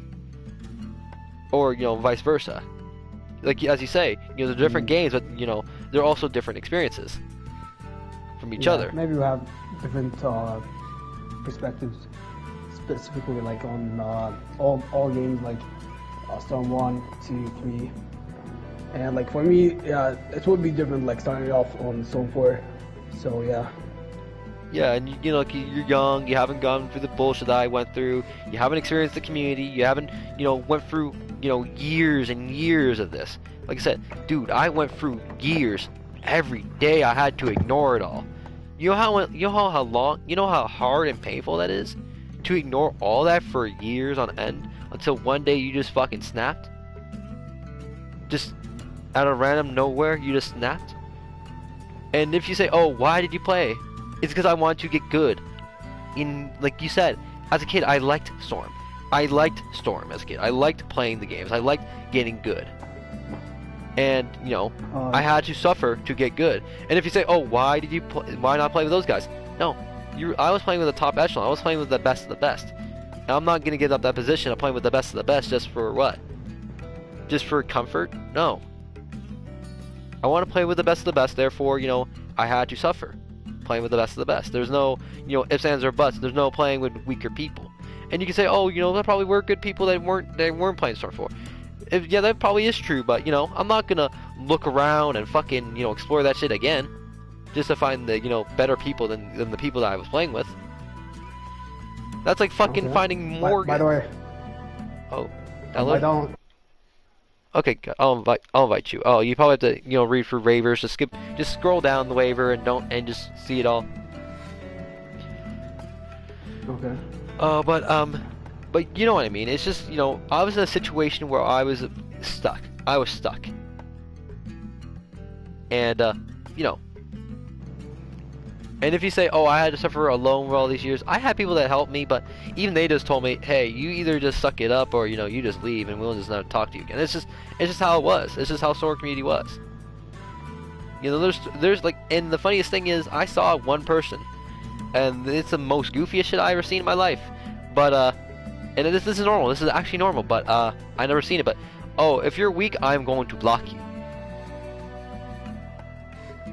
Or, vice versa. Like, as you say, they're different games, but, they're also different experiences from each other. Maybe we have different perspectives, specifically, like, on all games, like Storm 1, 2, 3. And, like, for me, yeah, it would be different, like, starting off on Storm 4. So, yeah. Yeah, and you know, like, you're young, you haven't gone through the bullshit that I went through, you haven't experienced the community, you haven't, you know, went through, you know, years and years of this. Like I said, dude, I went through years. Every day I had to ignore it all. You know how long, you know how hard and painful that is? To ignore all that for years on end until one day you just fucking snapped? Just out of random nowhere, you just snapped? And if you say, oh, why did you play? It's because I wanted to get good. Like you said, as a kid, I liked Storm. I liked Storm as a kid. I liked playing the games. I liked getting good. And, you know, I had to suffer to get good. And if you say, oh, why not play with those guys? No, I was playing with the top echelon. I was playing with the best of the best. And I'm not going to give up that position of playing with the best of the best just for what? Just for comfort? No. I want to play with the best of the best, therefore, you know, I had to suffer playing with the best of the best. There's no, you know, ifs, ands, or buts. There's no playing with weaker people. And you can say, oh, you know, there probably were good people that weren't playing Storm 4. Yeah, that probably is true, but, you know, I'm not gonna look around and fucking, you know, explore that shit again just to find the, you know, better people than the people that I was playing with. That's like fucking finding more. By the way. Oh, I don't. Okay, I'll invite you. Oh, you probably have to, you know, read through waivers. Just scroll down the waiver and just see it all. Okay. But you know what I mean. It's just, you know, I was in a situation where I was stuck. I was stuck. And you know. And if you say, oh, I had to suffer alone for all these years, I had people that helped me, but even they just told me, hey, you either just suck it up or, you know, you just leave and we'll just not talk to you again. It's just how it was. It's just how Sword community was. You know, there's like, and the funniest thing is, I saw one person, and it's the most goofiest shit I ever seen in my life. But and this is normal. This is actually normal, but I never seen it. But oh, if you're weak, I'm going to block you.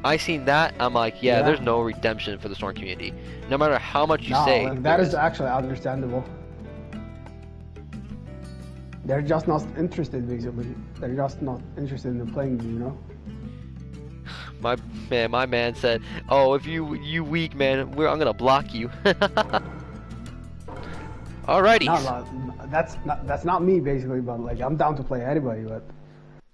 I seen that, I'm like, yeah, there's no redemption for the Storm community. No matter how much you say. That is actually understandable. They're just not interested, basically. They're just not interested in playing, you know? My man said, oh, if you weak, man, I'm gonna block you. Alrighty. No, that's not me, basically, but like, I'm down to play anybody, but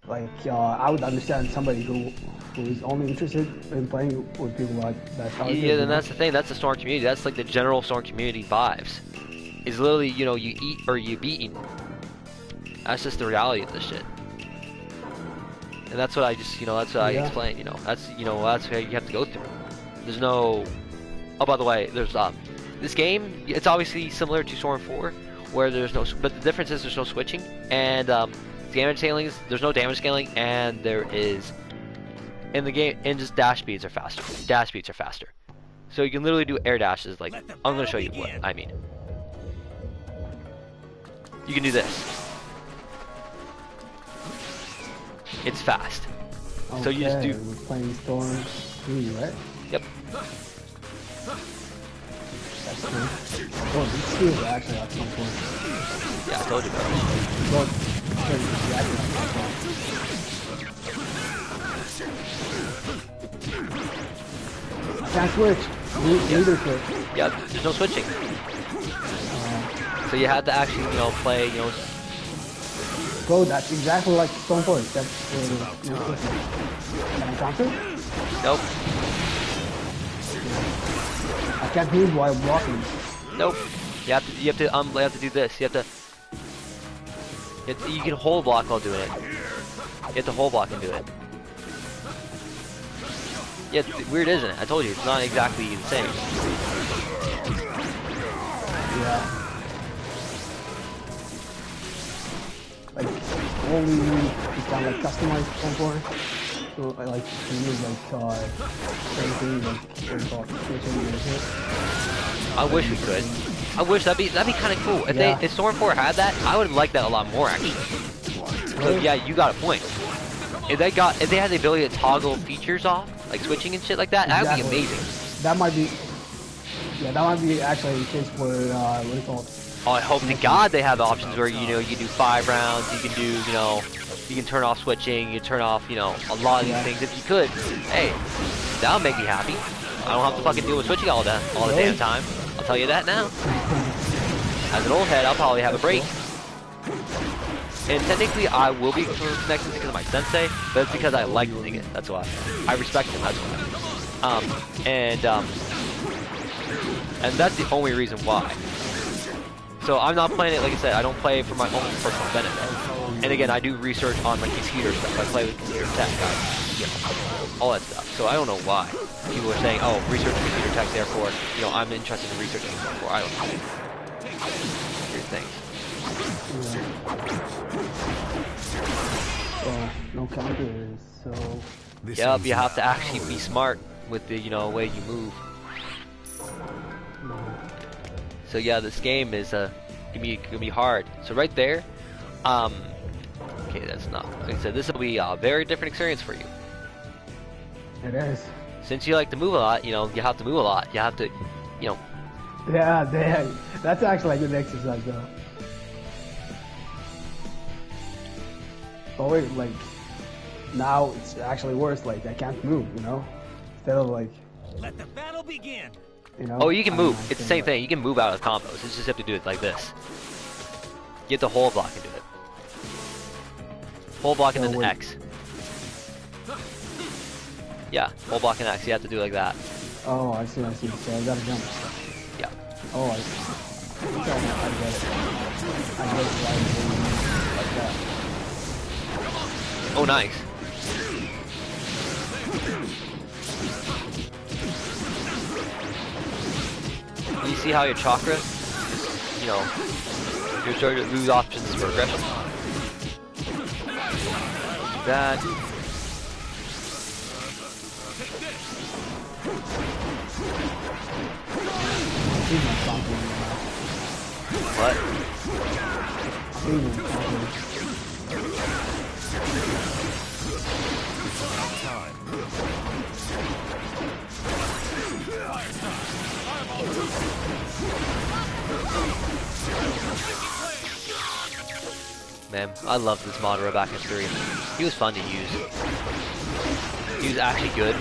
like, I would understand somebody who is only interested in playing with people like that. Yeah, then that's the thing. That's the Storm community. That's like the general Storm community vibes. Is literally, you know, you eat or you be eaten. That's just the reality of this shit. And that's what I just, you know, that's what I explain. You know, that's how you have to go through. There's no. Oh, by the way, there's this game. It's obviously similar to Storm 4, where there's no, but the difference is there's no switching and damage scaling. There's no damage scaling, and there is. In the game, and just dash speeds are faster. Dash speeds are faster. So you can literally do air dashes. Like, I'm gonna show you what I mean. You can do this. It's fast. Okay, so you just do. We're playing Storm 3, right? Yep. That's cool. Oh, these skills are actually at some point. Yeah, I told you about it. Can't switch. Neither switch. Yep, there's no switching. So you had to actually, you know, play, you know. Bro, that's exactly like Stone 4, except for no switching. Can I counter? Nope. I can't move while blocking. Nope. You have to do this. You can hold block while doing it. You have to hold block and do it. Yeah, it's weird, isn't it? I told you, it's not exactly the same. Yeah. Like, only you can like customize Storm 4. So like, you can use like everything like switching and shit. I wish we could. I wish that'd be kind of cool. If Storm 4 had that, I would like that a lot more actually. So yeah, you got a point. If they had the ability to toggle features off, like switching and shit like that, that would be amazing. That might be actually a case for what do you call it? Oh, I hope to God they have options where, you know, you can do 5 rounds, you can do, you know, you can turn off switching, you can turn off, you know, a lot of these things. If you could, hey, that'll make me happy. I don't have to fucking deal with switching all the damn time. I'll tell you that now. As an old head, I'll probably have a break. And technically, I will be connected because of my sensei, but it's because I like doing it. That's why. I respect him. That's why. And that's the only reason why. So I'm not playing it, like I said, I don't play it for my own personal benefit. And again, I do research on like computer stuff. I play with computer tech, you know, all that stuff. So I don't know why people are saying, "Oh, research computer tech, therefore, you know, I'm interested in researching it." Therefore, I don't know. Weird things. No counters, so. Yep, you have to actually be smart with the, you know, way you move. So yeah, this game is gonna be hard. So right there, okay, that's not. Like I said, this will be a very different experience for you. It is. Since you like to move a lot, you know, you have to move a lot. You have to, you know. Yeah, that's actually a good exercise though. Oh wait, like now it's actually worse. Like I can't move, you know. Instead of like. Let the battle begin. You know, Oh, you can move. It's the same thing. You can move out of combos. It's just you have to do it like this. You have to hold block and do it. Hold block and then X. Yeah, hold block and X. You have to do it like that. Oh, I see. So I gotta jump. Yeah. Oh, I get it. I get it like that. Oh, nice. You see how your chakra, you know, you're starting to lose options for aggression. That. What? Man, I loved this Madara back in 3. He was fun to use. He was actually good.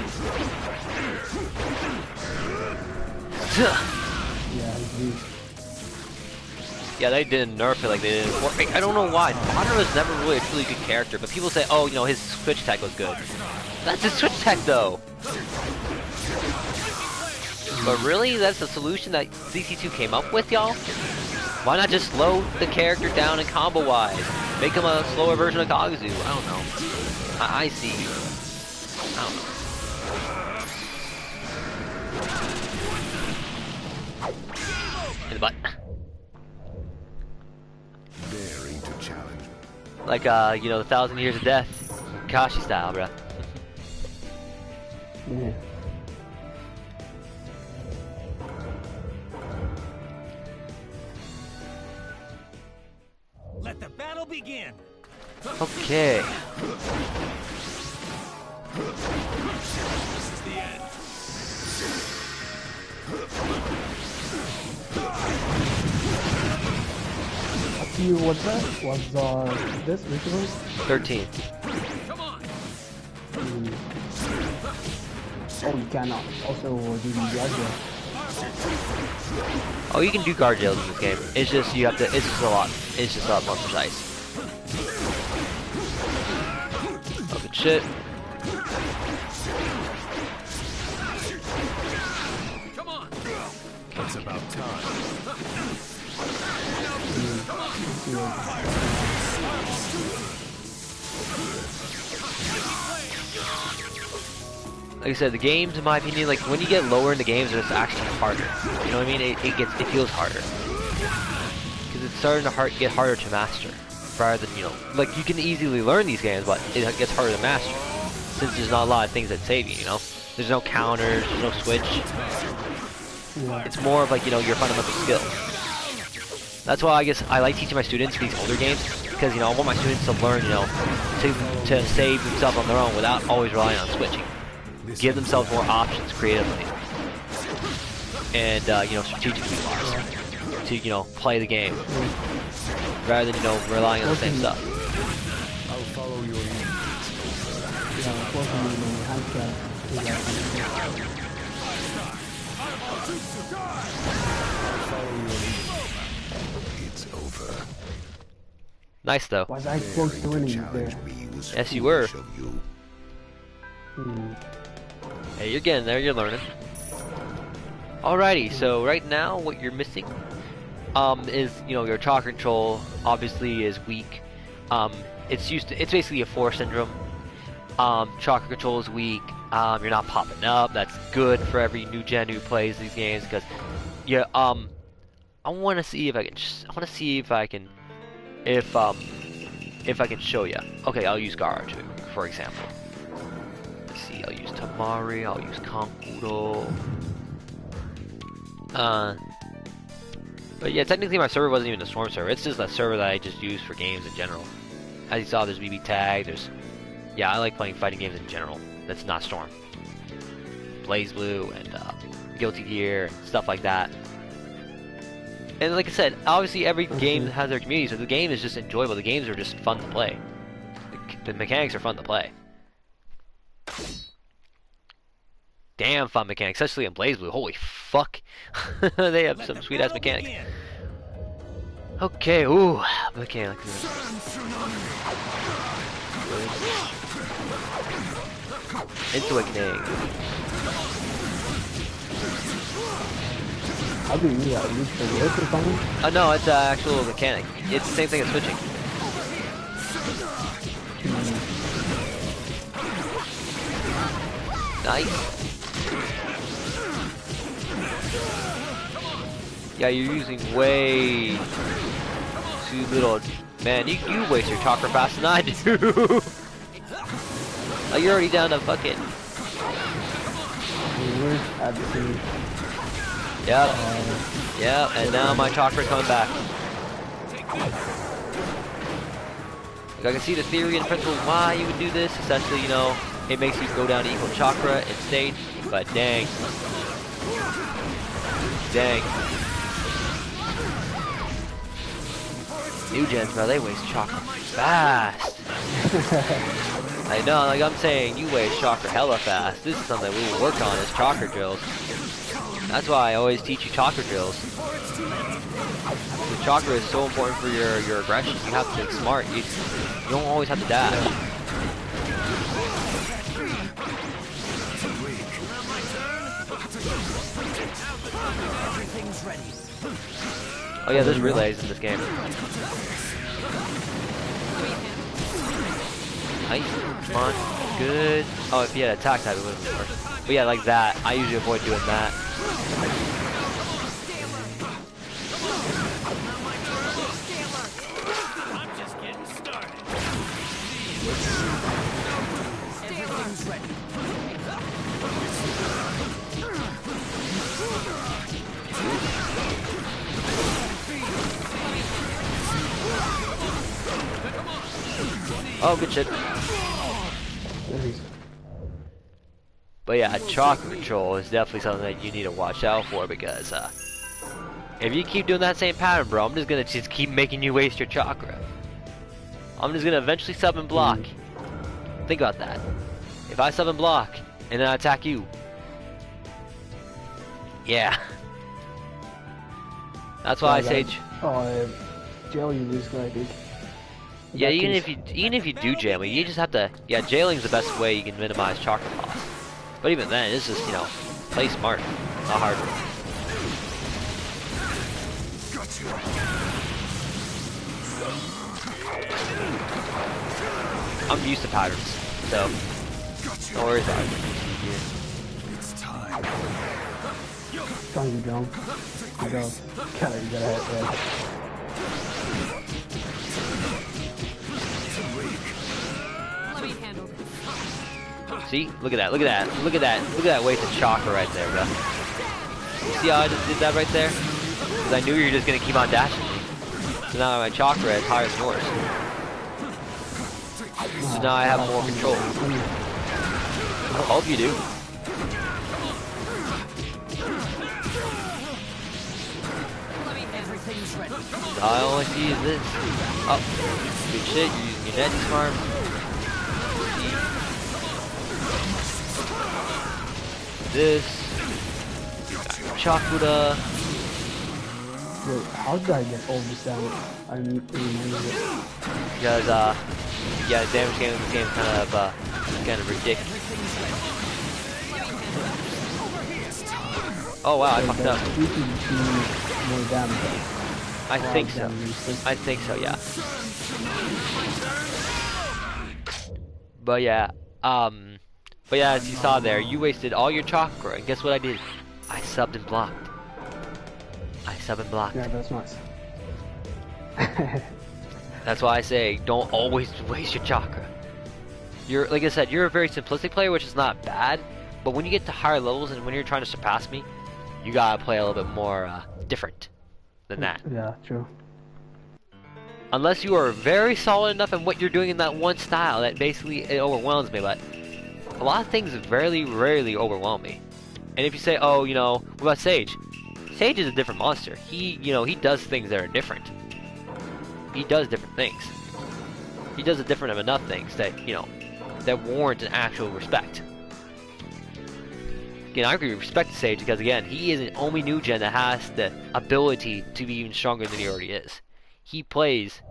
Yeah, they didn't nerf it like they did. I don't know why. Madara was never really a truly good character, but people say, oh, you know, his switch tech was good. That's his switch tech, though. But really, that's the solution that CC2 came up with, y'all? Why not just slow the character down in combo-wise? Make him a slower version of Kaguzu. I don't know. I see. I don't know. In the butt. Daring to challenge. Like, you know, the 1,000 Years of Death. Kashi style, bruh. Yeah. Let the battle begin. Okay. This is the end. What's that? What's this? Which one? 13. Come on. Oh, you cannot. Also, do the guard. Oh, you can do guard jails in this game. It's just you have to. It's just a lot. It's just a lot more precise. Oh, good shit. Come on. It's about time. Like I said, the games, in my opinion, like when you get lower in the games, it's actually harder. You know what I mean? It feels harder because it's starting to get harder to master. Rather than, you know, like you can easily learn these games, but it gets harder to master since there's not a lot of things that save you. You know, there's no counters, there's no switch. It's more of like, you know, your fundamental skills. That's why I guess I like teaching my students these older games because, you know, I want my students to learn, you know, to save themselves on their own without always relying on switching. Give themselves more options creatively and you know, strategically wise to, you know, play the game rather than, you know, relying on the same stuff. I'll follow unfortunately, my handicap is It's over. Nice though. was I close to winning there? Yes, you were. Hmm. Hey, you're getting there. You're learning. Alrighty. So right now, what you're missing, is your chakra control. Obviously, is weak. It's basically a force syndrome. Chakra control is weak. You're not popping up. That's good for every new gen who plays these games because, yeah. I want to see if I can. If I can show you. Okay, I'll use Gara too, for example. Let's see. I'll use Tamari. I'll use Kankuro. But yeah, technically my server wasn't even a Storm server. It's just a server that I just use for games in general. As you saw, there's BB Tag. Yeah, I like playing fighting games in general. That's not Storm. Blaze Blue and Guilty Gear and stuff like that. And like I said, obviously every game has their community, so the game is just enjoyable. The games are just fun to play. The mechanics are fun to play. Damn fun mechanics, especially in Blaze Blue. Holy fuck. They have some sweet ass mechanics. Okay, ooh, mechanics. Into awakening. How do you use that? Use the work or something? No, it's an actual mechanic. It's the same thing as switching. Nice. Yeah, you're using way too little. Man, you waste your chakra faster than I do. Oh, you're already down to fucking. Yep. Yep, and now my chakra's coming back. Like, I can see the theory and principle why you would do this. Essentially, it makes you go down to equal chakra in stage, but dang. Dang. New gens, bro, they waste chakra fast. I know, like I'm saying, you waste chakra hella fast. This is something we will work on, is chakra drills. That's why I always teach you chakra drills. The chakra is so important for your aggression. You have to think smart. You don't always have to dash. Oh yeah, there's relays in this game. Nice. Come on. Good. Oh, if you had attack type, it would have been worse. But yeah, like that. I usually avoid doing that. I'm just getting started. Everything's ready. Oh, good shit. But yeah, chakra control is definitely something that you need to watch out for because if you keep doing that same pattern, bro, I'm just gonna keep making you waste your chakra. I'm just gonna eventually sub and block. Think about that. If I sub and block and then I attack you, yeah. That's why I say. Jail you this guy, dude. Yeah, even if you do jail me, you just have to. Yeah, jailing's the best way you can minimize chakra loss. But even then, it's just play smart, not hard. I'm used to patterns, so no worries about it. It's time. Strong you don't. You don't. You gotta hit that. Let me handle this. See? Look at that, look at that, look at that, look at that wasted chakra right there, bro. See how I just did that right there? Because I knew you were just gonna keep on dashing me. So now my chakra is higher than yours. So now I have more control. I hope you do. All I only see is this. Oh, good shit, you're using your net smart. this. Chakura. Wait, how did I get all this damage? I remember it. Because yeah, the damage game in this game is kind of ridiculous. Oh wow, I fucked up. You can do more damage. I think so. I think so, yeah. But yeah, as you saw there, you wasted all your chakra, and guess what I did? I subbed and blocked. Yeah, that's nice. That's why I say, don't always waste your chakra. You're, like I said, you're a very simplistic player, which is not bad, but when you get to higher levels and when you're trying to surpass me, you gotta play a little bit more different than that. Yeah, true. Unless you are very solid enough in what you're doing in that one style, that basically it overwhelms me, but a lot of things rarely overwhelm me. And if you say, oh, you know, what about Sage? Sage is a different monster. He does things that are different. He does different things. He does a different enough things that, you know, that warrant an actual respect. Again, I agree with respect to Sage because, again, he is an only new gen that has the ability to be even stronger than he already is. He plays,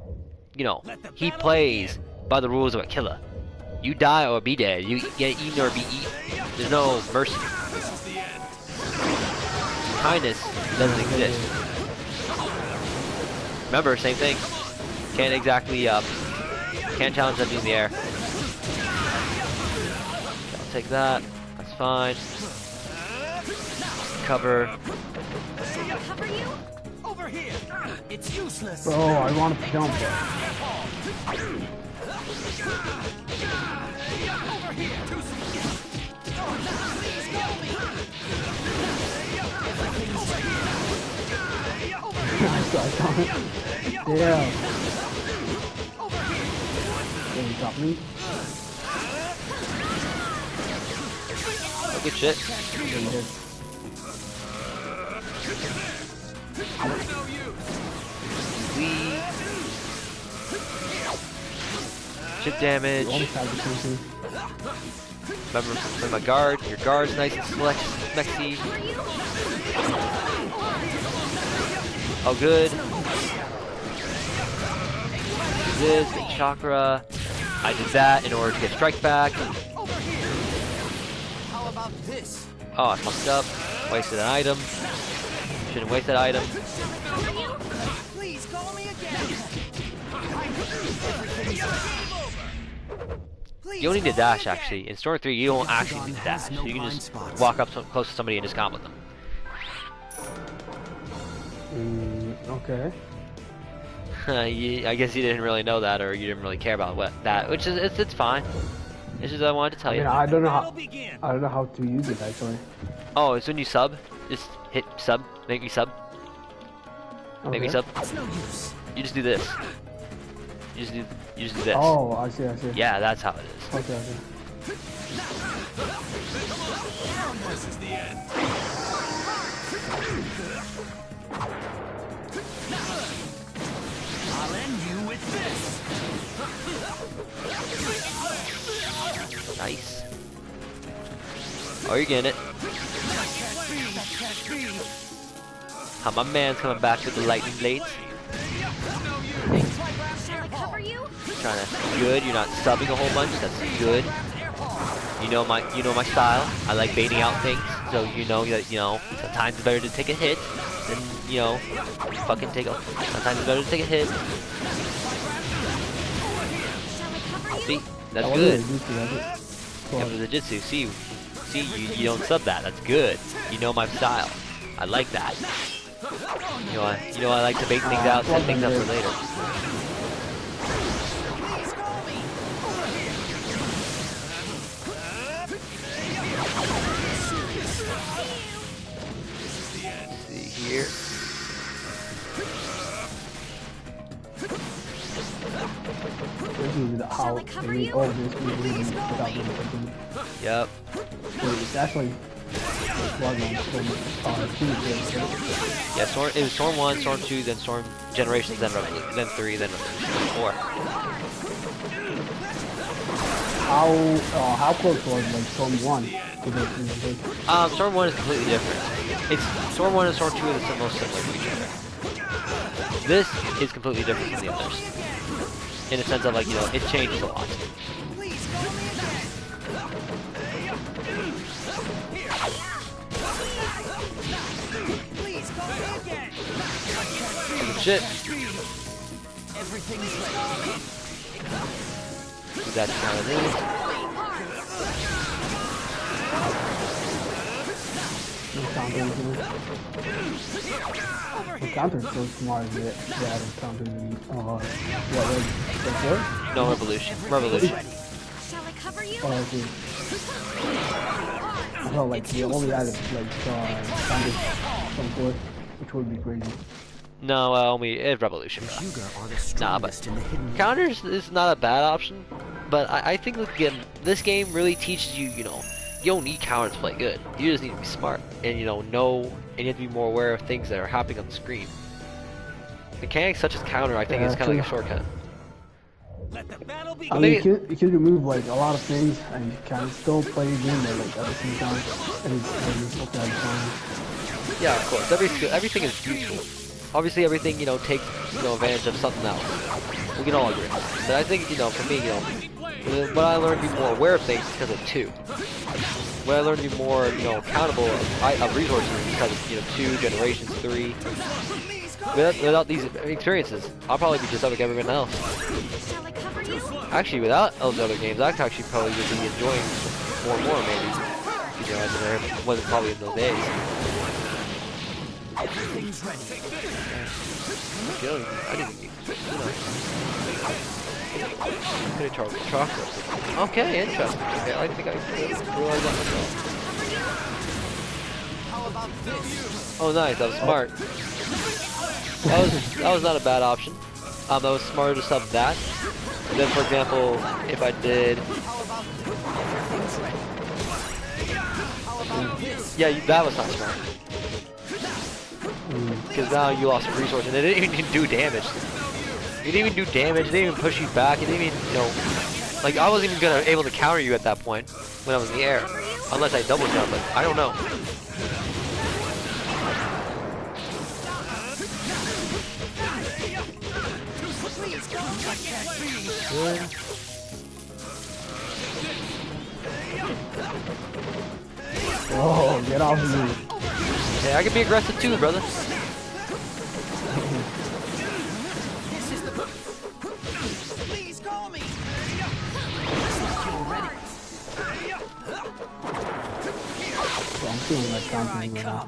you know, he plays by the rules of a killer. You die or be dead. You get eaten or be eaten. There's no mercy. Kindness doesn't exist. Remember, same thing. Can't exactly, can't challenge that in the air. I'll take that. That's fine. Cover. Cover you? Over here. It's useless. Bro, I want to jump. Over here. Yeah. Can you stop me? Oh, good shit. Yeah, you did. Chip damage. You almost had the same thing. Remember my guard. Your guard's nice and flexy. Oh, good. Do this, get chakra. I did that in order to get strike back. How about this? Oh, I fucked up. Wasted an item. Shouldn't waste that item. Please call me again. You don't need to dash, actually. In Storm 3, you don't actually need to dash. You can just walk up close to somebody and just combo them. Okay. I guess you didn't really know that, or you didn't really care about that, which is it's fine. It's just I wanted to tell you. I don't know how to use it actually. Oh, it's when you sub. Just hit sub. Make me sub. Okay. Make me sub. It's no use. You just do this. You just do this. Oh, I see. Yeah, that's how it is. Okay. This is the end. I'll end you with this. Nice. Oh, you're getting it. How my man's coming back with the lightning blades. Shall I cover you? Trying to good. You're not subbing a whole bunch. That's good. You know my style. I like baiting out things. So you know that sometimes it's better to take a hit than fucking take a. Sometimes it's better to take a hit. See, that's good. Yeah, but the Jitsu. See, you don't sub that. That's good. You know my style. I like that. You know I like to bait things out, set things up for later. See here. How they made all this without doing something. Yep. It's actually Yeah, it was Storm 1, Storm 2, then Storm Generations, then 3, then 4. how close was like Storm 1 to this presentation? Storm 1 is completely different. It's Storm 1 and Storm 2 are the most similar to each other. This is completely different from the others. In the sense of like, you know, it changes a lot. Please call me again. Please call me again. Shit. Everything's ready. That's kind of it. No counter's so smart that they added counters in what was before? No revolution. Revolution. Shall I cover you? Oh, okay. I felt like they only added like counters from fourth, which would be crazy. No, only revolution. Bro. Hyuga are the Nah, but strongest in the hidden. counters is not a bad option. But I think this game really teaches you, you know, you don't need counters to play good. You just need to be smart and you know and you have to be more aware of things that are happening on the screen. Mechanics such as counter, I think, is kind of like a shortcut. Let the battle I begin. mean, you can remove like a lot of things and you can still play the game but, like at the same time. And it's okay, fine. Yeah, of course. Everything is useful. Obviously, everything, you know, takes, you know, advantage of something else. We can all agree. But I think, you know, for me, you know, what I learned to be more aware of things is because of 2. What I learned to be more, you know, accountable of resources is because of, you know, 2, Generations 3. Without these experiences, I'll probably be just like everyone else. Shall I cover you? Actually, without those other games, I could actually probably just be enjoying more and more, maybe. You know, as there wasn't probably in those days. Everything's ready. I didn't even, you know. Could have charged chocolate. Okay, interesting. Okay, I think I realized that myself. How about this? Oh, nice. That was smart. That was not a bad option. That was smarter to sub that. And then, for example, if I did, yeah, that was not smart. Because now you lost a resource and it didn't even do damage. It didn't even do damage. It didn't even push you back. It didn't even, you know, like I wasn't even able to counter you at that point when I was in the air, unless I double jump. But I don't know. Oh, get off of me. Hey, I can be aggressive too, brother. Please call me. I'm feeling like counting right now.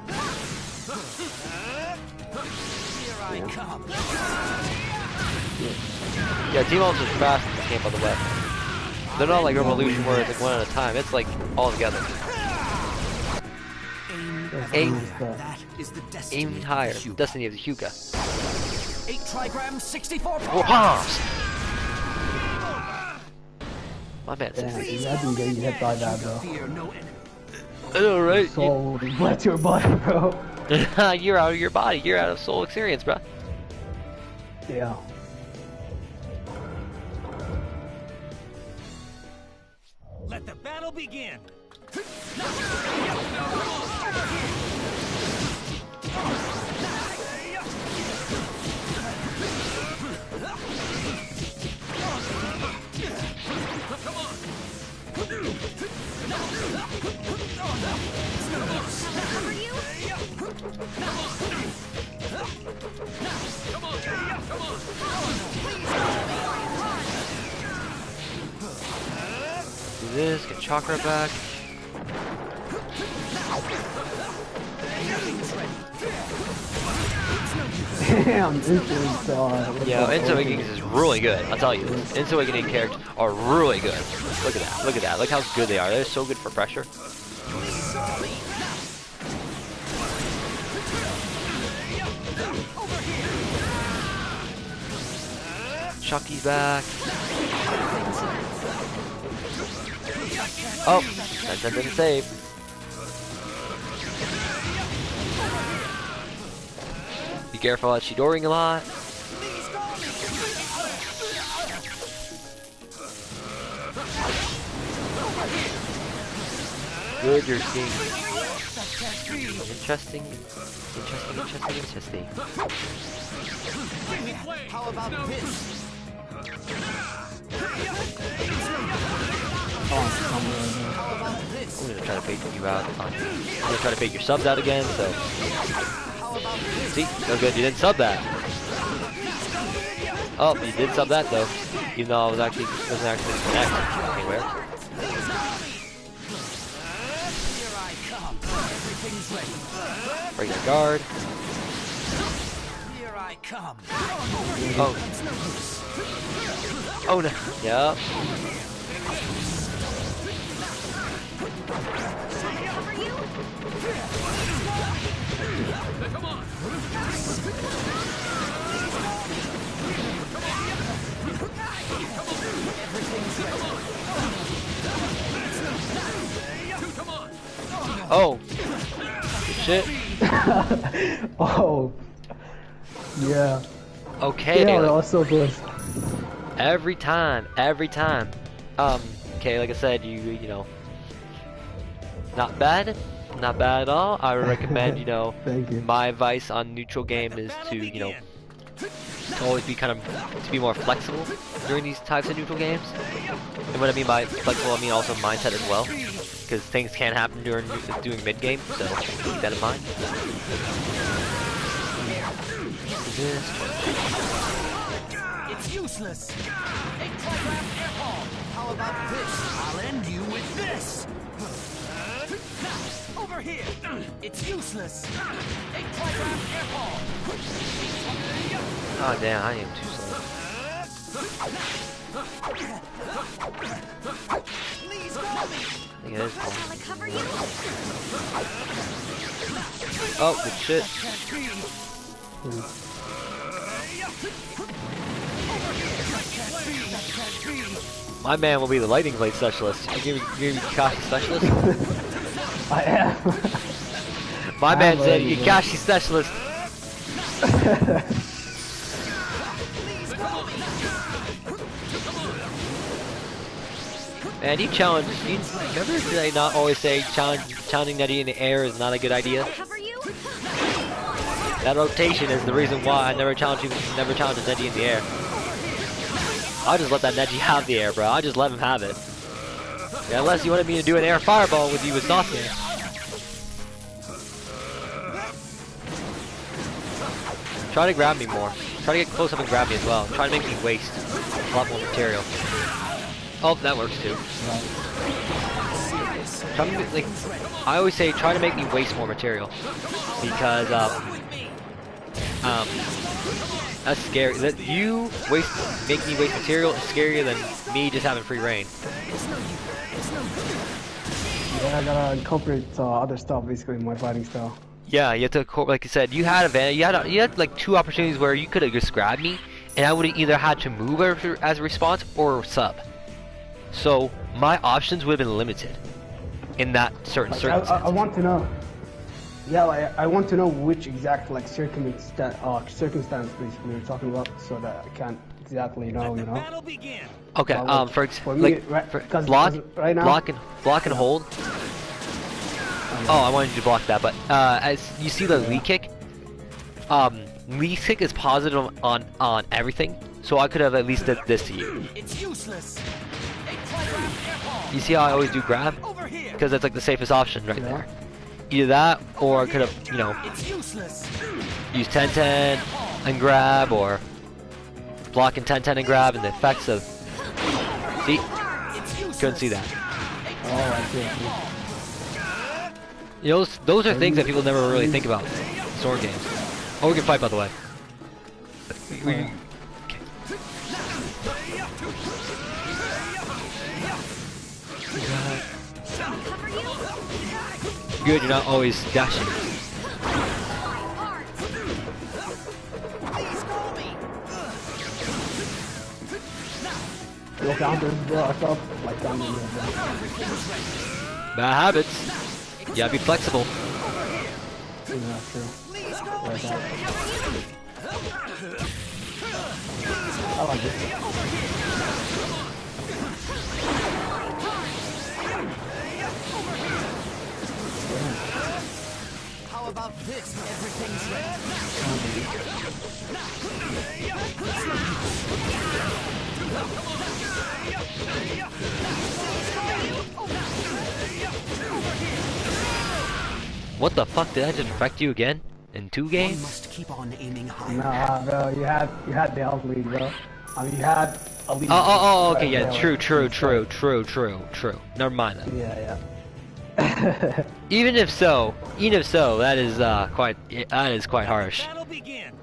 Here I come. Yeah, team ults are fast in this game, by the way. They're not like Revolution where it's like one at a time. It's like all together. Aim. That is the destiny. Aim higher. Destiny of the Hyuga. 8 trigrams, 64 Oh, pounds. My man. Damn, imagine getting hit by that, bro. Fear no enemy. I know, right? So, bless your body, bro. You're out of your body. You're out of soul experience, bro. Yeah. Let the battle begin. Cover you? Do this, get chakra back. Damn, this is Yeah, Instant Awakenings is really good. I'll tell you, Instant Awakening characters are really good. Look at that. Look at that. Look how good they are. They're so good for pressure. Chucky's back. Oh, that didn't save. Be careful at Shidoring a lot. good you're seeing. Interesting. How about this? How about this? I'm gonna try to bait you out. I'm gonna try to bait your subs out again, so. How about this? See? No good, you didn't sub that. Oh, you did sub that though. Even though I wasn't actually connect anywhere. Here I come. Everything's ready. Break that guard. Here I come. Oh. Oh no. Yep. Oh. Shit. Oh. Yeah. Okay. Yeah, that was so close. Every time. Okay, like I said, you know, not bad at all. I would recommend, you know, Thank you. my advice on neutral game is to, you know, to always be to be more flexible during these types of neutral games. And what I mean by flexible, I mean also mindset as well, because things can happen during doing mid game, so keep that in mind. It's useless. A telegraph air ball. How about this? I'll end you with this. Over here. It's useless. A telegraph air ball. Oh damn, I am too slow. Please call me. I think it is cool. Shall I cover you? Oh, good shit. My man will be the lighting blade specialist. You give me Kashi specialist? I am. My man said you Kashi specialist. Man, you challenge. Remember, did I not always say challenging Nettie in the air is not a good idea? Cover you? That rotation is the reason why I never challenge Neji in the air. I'll just let that Neji have the air, bro. I'll just let him have it. Yeah, unless you wanted me to do an air fireball with you with Sasuke. Try to grab me more. Try to get close up and grab me as well. Try to make me waste a lot more material. Oh, that works too. Try to, like, I always say, try to make me waste more material, because that's scary. That you make me waste material is scarier than me just having free reign. Yeah, I gotta incorporate other stuff basically in my fighting style. Yeah, you have to, like you said, you had advantage. You had like 2 opportunities where you could have just grabbed me, and I would have either had to move as a response or sub. So my options would have been limited in that certain circumstance. I want to know. Yeah, like, I want to know which exact like circumstance basically you're talking about, so that I can't exactly know, you know. Battle begin. Okay, Well, for me, like block and hold. Oh, I wanted you to block that, but as you see the lead kick, lead kick is positive on everything, so I could have at least did this to you. It's useless. You see how I always do grab? Over here. Because that's like the safest option right there. Either that, or I could have, you know, It's useless. used 10-10 and grab, or block and 10-10 and grab, and the effects of. See? Couldn't see that. Oh, I see. You know, those are things that people never really think about in sword games. Oh, we can fight, by the way. Okay. Cover you? Good, you're not always dashing. Go counter, block up, like counter. Bad habits. You gotta be flexible. Yeah, true. Like that. I like this. How about this? Everything's ready. What the fuck? Did I just affect you again? In 2 One games? must keep on aiming higher. Nah, bro, you had the health lead, bro. I mean, you had a lead. Okay, yeah, true. Never mind that. Yeah. Even if so, that is quite harsh. Battle begin.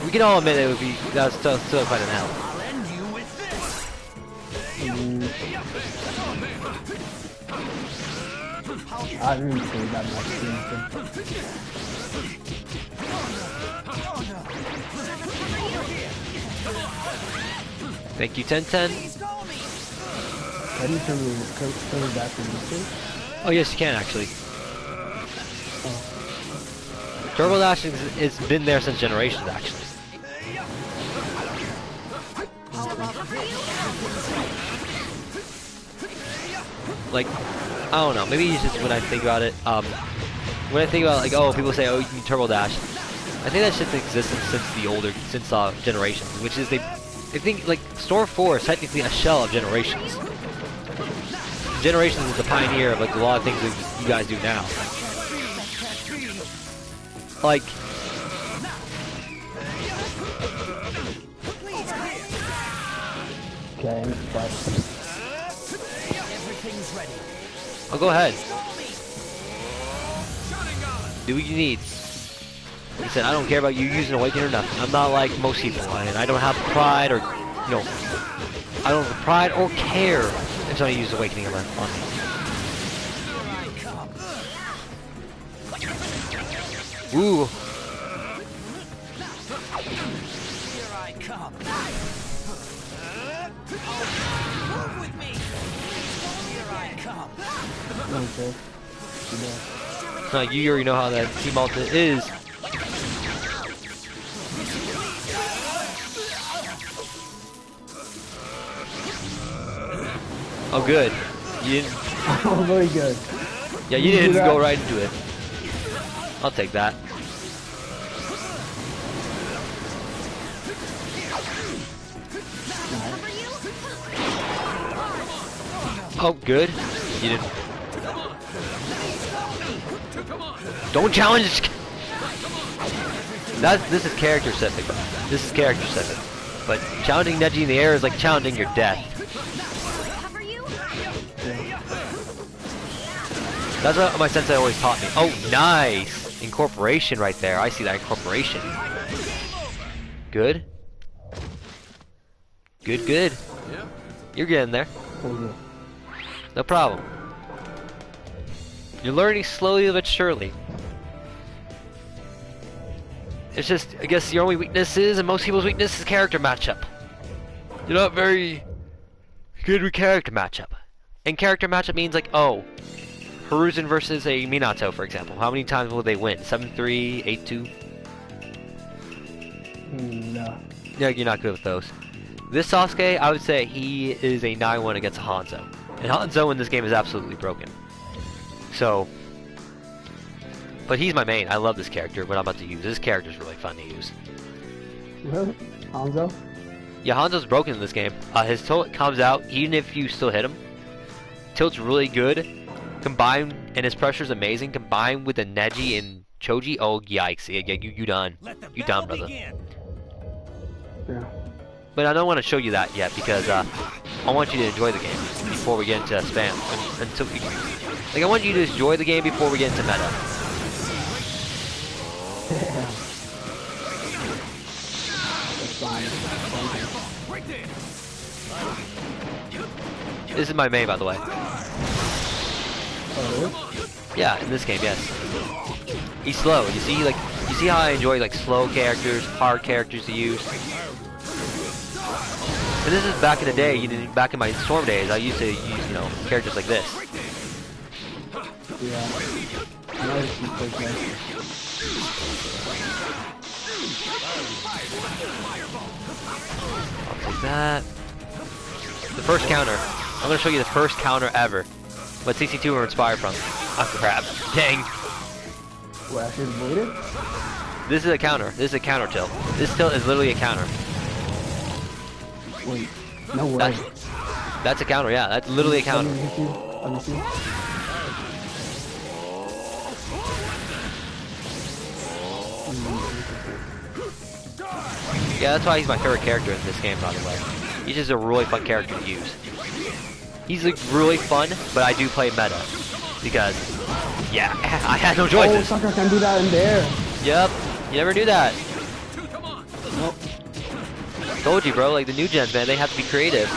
We can all admit that's still quite an L. I'll end you with this. I didn't say that much. Thank you, 1010. Please call me. Can you turn back to this thing? Oh yes, you can actually. Turbo dashing it's been there since generations actually. Like, I don't know. Maybe it's just when I think about it. When I think about like, oh, people say, oh, you can turbo dash. I think that shit's existed since generations, which is they think like Storm 4 is technically a shell of generations. Generations is the pioneer of like a lot of things that you guys do now. Like, Okay, but Everything's ready. oh, go ahead. Do what you need. He said, I don't care about you using Awakening or nothing. I'm not like most people, and I don't have pride or, you know, I don't have pride or care if somebody uses Awakening on me. Ooh. Here I come. Move with me. Here I come. okay. No, you already know how that team ult is. Oh, good. You didn't. Oh, very good. Yeah, you didn't go right into it. I'll take that. Oh, good. You didn't. Don't challenge. This is character specific. This is character specific. But challenging Neji in the air is like challenging your death. Cover you? That's what my sensei always taught me. Oh, nice! Incorporation right there. I see that incorporation. Good. Good. You're getting there. No problem. You're learning slowly but surely. It's just, I guess your only weakness is, and most people's weakness is character matchup. You're not very good with character matchup. And character matchup means like, oh, Hiruzen versus a Minato, for example. How many times will they win? 7-3, 8-2? No. No, you're not good with those. This Sasuke, I would say he is a 9-1 against Hanzo. And Hanzo in this game is absolutely broken. So, but he's my main. I love this character, what I'm about to use. This character is really fun to use. Really? Hanzo? Yeah, Hanzo's broken in this game. His tilt comes out, even if you still hit him. Tilt's really good. Combined, and his pressure's amazing. Combined with the Neji and Choji, oh yikes. Yeah, you done. You done, brother. Yeah. But I don't want to show you that yet, because I want you to enjoy the game before we get into spam. Until we, like, I want you to enjoy the game before we get into meta. This is my main, by the way. Yeah, in this game, yes. He's slow. You see how I enjoy like slow characters, hard characters to use. And this is back in the day. Back in my Storm days, I used to use characters like this. Yeah. I'll take that. The first counter. I'm gonna show you the first counter ever. what 62 were inspired from. Oh crap. Dang. What, I should have waited? This is a counter. This is a counter tilt. This tilt is literally a counter. Wait, no way. That's a counter, yeah. That's literally a counter. Let me see. Yeah, that's why he's my favorite character in this game, by the way. He's just a really fun character to use. He's like really fun, but I do play meta. Because, yeah, I had no choices. Oh, sucker can do that in there. Yep, you never knew that. Nope. Told you, bro, like the new gens, man, they have to be creative.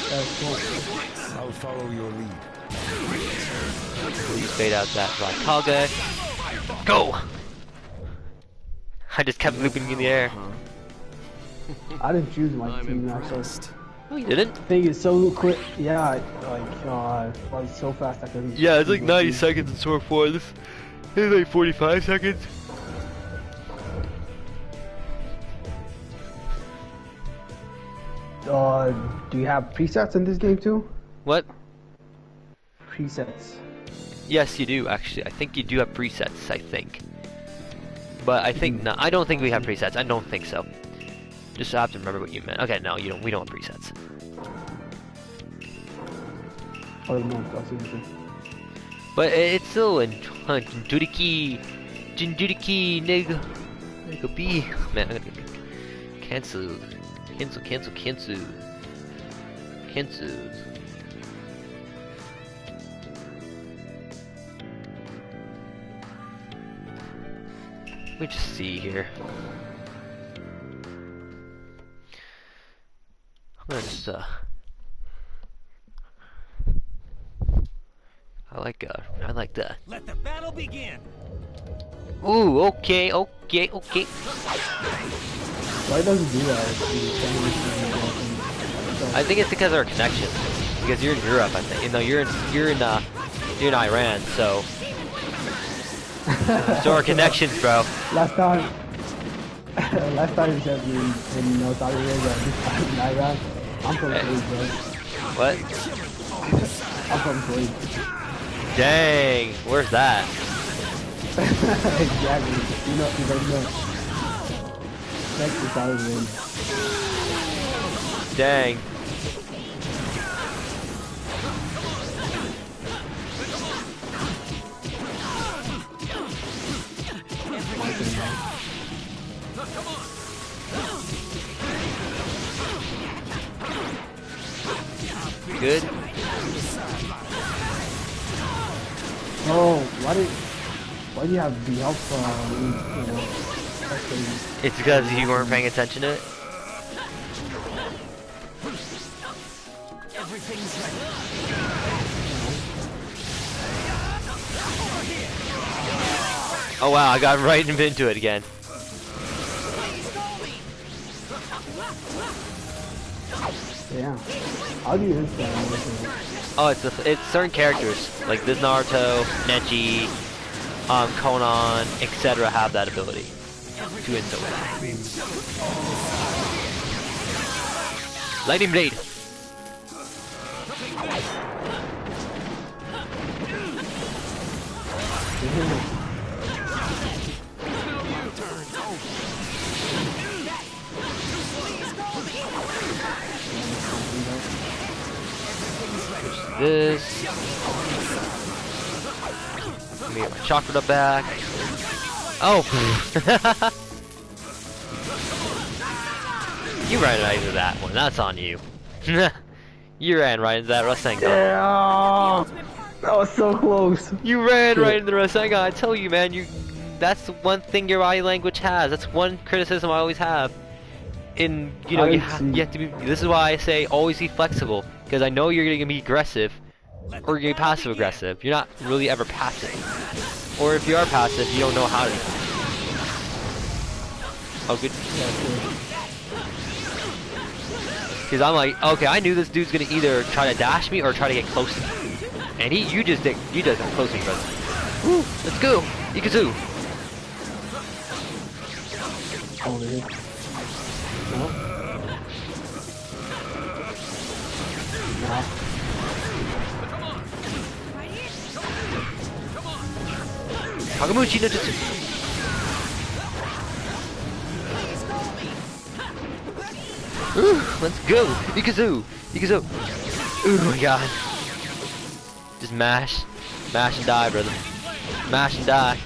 That's cool. I'll follow your lead. Please fade out that Raikage. Go! I just kept looping in the air. I didn't choose my team actually. Oh, you didn't? Thing is so quick. Yeah, like so fast I couldn't. Yeah, it's like 90 seconds in Sword 4. This is like 45 seconds. Do you have presets in this game too? What? Presets. Yes, you do, actually. I think you do have presets, I think. But I think, no, I don't think we have presets. I don't think so. Just have to remember what you meant. Okay, no, you don't. We don't have presets. Oh, no, that's interesting. But it's still in Jinduriki, nigga B. Man, I'm gonna cancel. Cancelled. Let me just see here. I'm gonna just I like that. Let the battle begin. Ooh, okay. Why does it do that? I think it's because of our connection. Because you're in Europe, I think. You know, you're in Iran, so so our connections, bro. Last time you said me in Saudi Arabia, this time in Iran. I'm from Kuwait, bro. What? I'm from Kuwait. Dang, where's that? Exactly. You don't know. Next to Saudi Arabia. Dang. Good. Oh, why do you have the help you know? It's because you weren't paying attention to it. Everything's ready. Oh wow, I got right into it again. Yeah. How do you insta? Oh, it's certain characters like this Naruto, Neji, Conan, etc. have that ability to insta win. Lightning Blade. This. Let me get my chakra back. Oh! You ran right into that one. That's on you. You ran right into that Rasengan. Yeah, that was so close. You ran right into the Rasengan. I tell you, man. That's the one thing your body language has. That's one criticism I always have. You have to be. This is why I say always be flexible, because I know you're gonna be aggressive, or you're gonna be passive aggressive. You're not really ever passive, or if you are passive, you don't know how to. Oh, good. Because I'm like, okay, I knew this dude's gonna either try to dash me or try to get close to me, and you just get close to me, brother. Woo, let's go, Ikazu. Oh, there is. No. No. Kagamuchi no Jutsu. Ooh, let's go. Ikazu. Ikazu. Oh my god. Just mash. Mash and die, brother. Mash and die.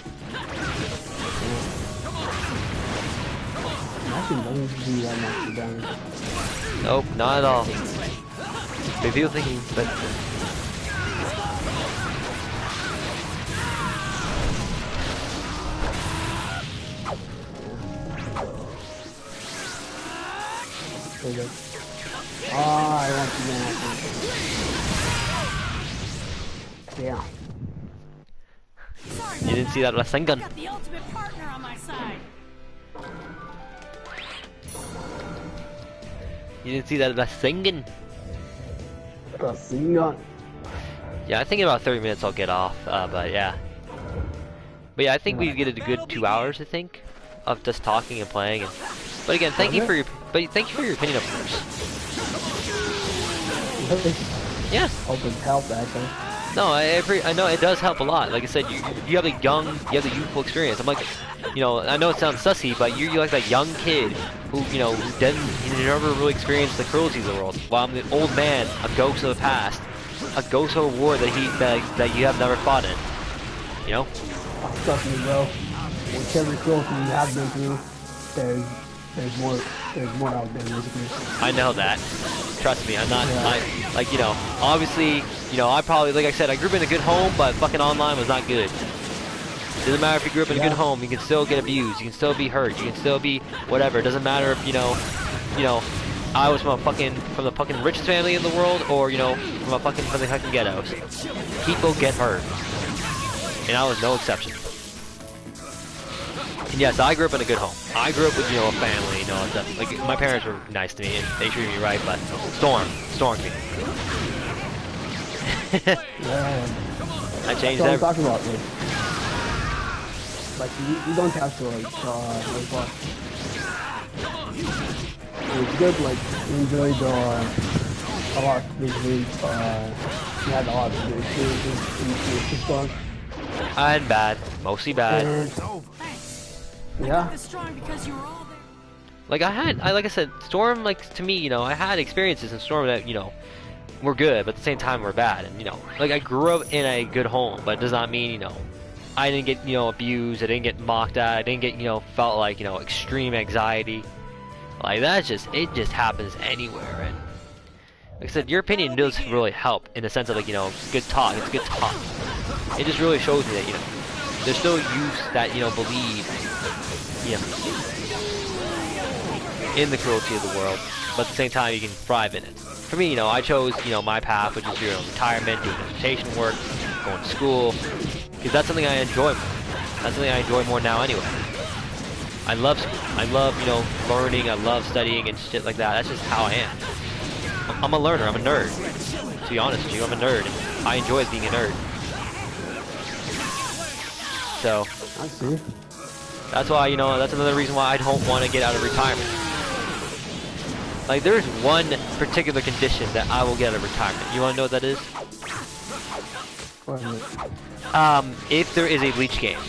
Mashing doesn't do that much damage. Nope, not at all. But people thinking, but There you go. Ah, I want to get yeah. Sorry you about didn't see that Rasengan. Got the ultimate partner on my side. You didn't see that Rasengan. Rasengan. Yeah, I think in about 30 minutes I'll get off, but yeah. But yeah, I think we get a good 2 hours, I think, of just talking and playing. And, but again, thank you for your opinion, of course. Yeah. Hope it helped, actually. No, I know it does help a lot. Like I said, you have the youthful experience. I'm like, you know, I know it sounds sussy, but you're like that young kid who, you know, who never really experienced the cruelties of the world. While I'm the old man, a ghost of the past, a ghost of a war that you have never fought in. You know? Oh, trust me, bro. Whichever cruelty you have been through, there's more out there, basically. I know that. Trust me, I'm not, like, you know, obviously, you know, I probably, like I said, I grew up in a good home, but fucking online was not good. Doesn't matter if you grew up in a good home, you can still get abused, you can still be hurt, you can still be whatever. It doesn't matter if, you know, I was from the fucking richest family in the world, or, you know, from the fucking ghettos. People get hurt. And I was no exception. And yes, I grew up in a good home. I grew up with, you know, a family, you know, and stuff. Like, my parents were nice to me, and they treated me right, but Storm me. Yeah. I changed That's everything. what I'm talking about, like you don't have to, like what? It's good, like, you enjoyed a lot this week, you had a lot of good experiences in this one. And bad. Mostly bad. Yeah. Like like I said, Storm, like, to me, you know, I had experiences in Storm that, you know, were good, but at the same time were bad. And, you know, like, I grew up in a good home, but it does not mean, you know, I didn't get, you know, abused, I didn't get mocked at, I didn't get, you know, felt like, you know, extreme anxiety. Like, it just happens anywhere. And like I said, your opinion does really help in the sense of, like, you know, good talk. It's good talk. It just really shows me that, you know, there's still youth that, you know, believe, you know, in the cruelty of the world, but at the same time you can thrive in it. For me, you know, I chose, you know, my path, which is, you know, retirement, doing education work, going to school, because that's something I enjoy more. That's something I enjoy more now anyway. I love school. I love, you know, learning. I love studying and shit like that. That's just how I am. I'm a learner. I'm a nerd. To be honest with you, I'm a nerd. And I enjoy being a nerd. So, I see. that's why, you know, that's another reason why I don't want to get out of retirement. Like, there's one particular condition that I will get out of retirement. You want to know what that is? What is it? If there is a Bleach game.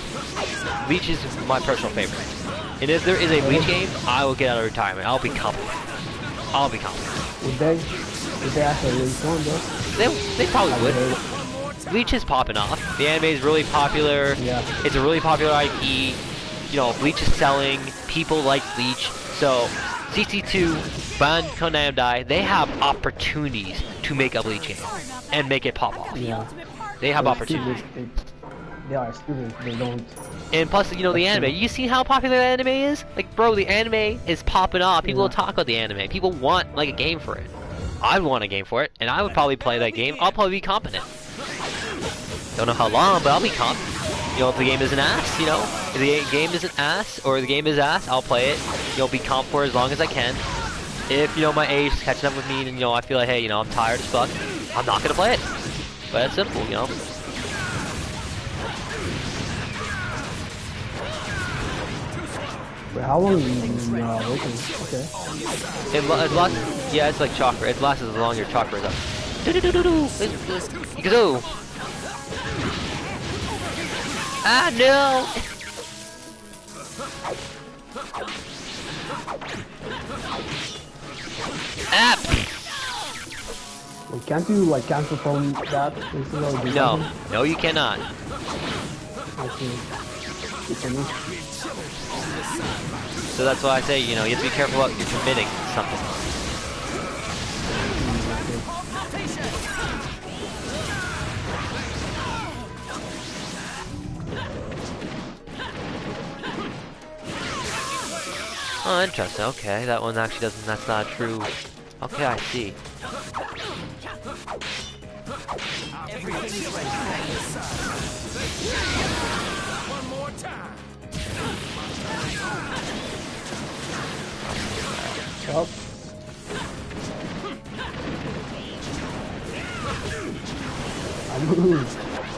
Bleach is my personal favorite. And if there is a Bleach game, I will get out of retirement. I'll be confident. I'll be confident. Would they actually release one, though? They probably would. Bleach is popping off. The anime is really popular. Yeah. It's a really popular IP. You know, Bleach is selling. People like Bleach. So, CC2, Banco Namdai, they have opportunities to make a Bleach game and make it pop off. Yeah. They have opportunities. They are students, they don't. And plus, you know, the anime. You see how popular the anime is? Like, bro, the anime is popping off. People will talk about the anime. People want, like, a game for it. I'd want a game for it, and I would probably play that game. I'll probably be competent. Don't know how long, but I'll be competent. You know, if the game isn't ass, you know, if the game isn't ass, or the game is ass, I'll play it. You know, be comp for as long as I can. If, you know, my age is catching up with me, and, you know, I feel like, hey, you know, I'm tired as fuck, I'm not gonna play it. But it's simple, you know. Wait, how long have you been working? Okay. It lasts, yeah, it's like chakra. It lasts as long as your chakra is up. Do do do do do. You go. Ah, no! Ah! Wait, can't you like cancel from that? No, no, you cannot. Okay. You can. So that's why I say, you know, you have to be careful what you're committing to something. Oh, interesting. Okay, that one actually doesn't. That's not true. Okay, I see. One more time. Up. I moved.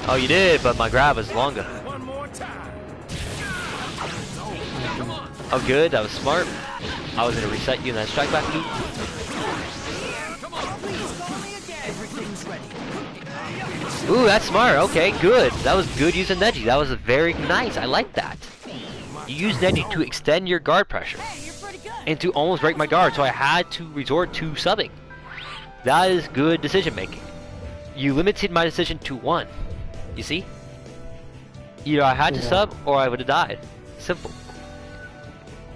Oh, you did, but my grab was longer. One more time. Oh, good. That was smart. I was gonna reset you in that strike back loop. Come on, please call me again. Everything's ready. Ooh, that's smart. Okay, good. That was good using Neji. That was very nice. I like that. You used Neji to extend your guard pressure Hey, you're pretty good. and to almost break my guard, so I had to resort to subbing. That is good decision making. You limited my decision to one. You see? Either I had to sub or I would have died. Simple.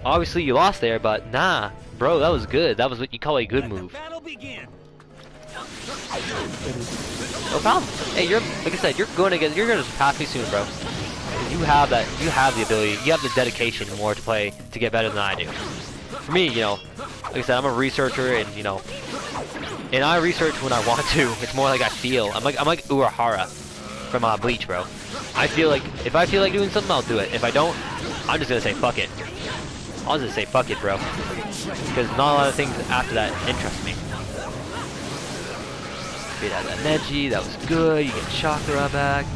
Obviously you lost there, but nah, bro, that was good. That was what you call a good move. Battle begin. No problem. Hey, you're like I said, you're gonna surpass me soon, bro. You have that. You have the ability. You have the dedication more to play to get better than I do. For me, you know, like I said, I'm a researcher, and you know, and I research when I want to. It's more like I feel. I'm like Urahara from Bleach, bro. I feel like if I feel like doing something, I'll do it. If I don't, I'm just gonna say fuck it. I'll just say fuck it, bro. Because not a lot of things after that interest me. Beat out that Neji, that was good. You get Chakra back.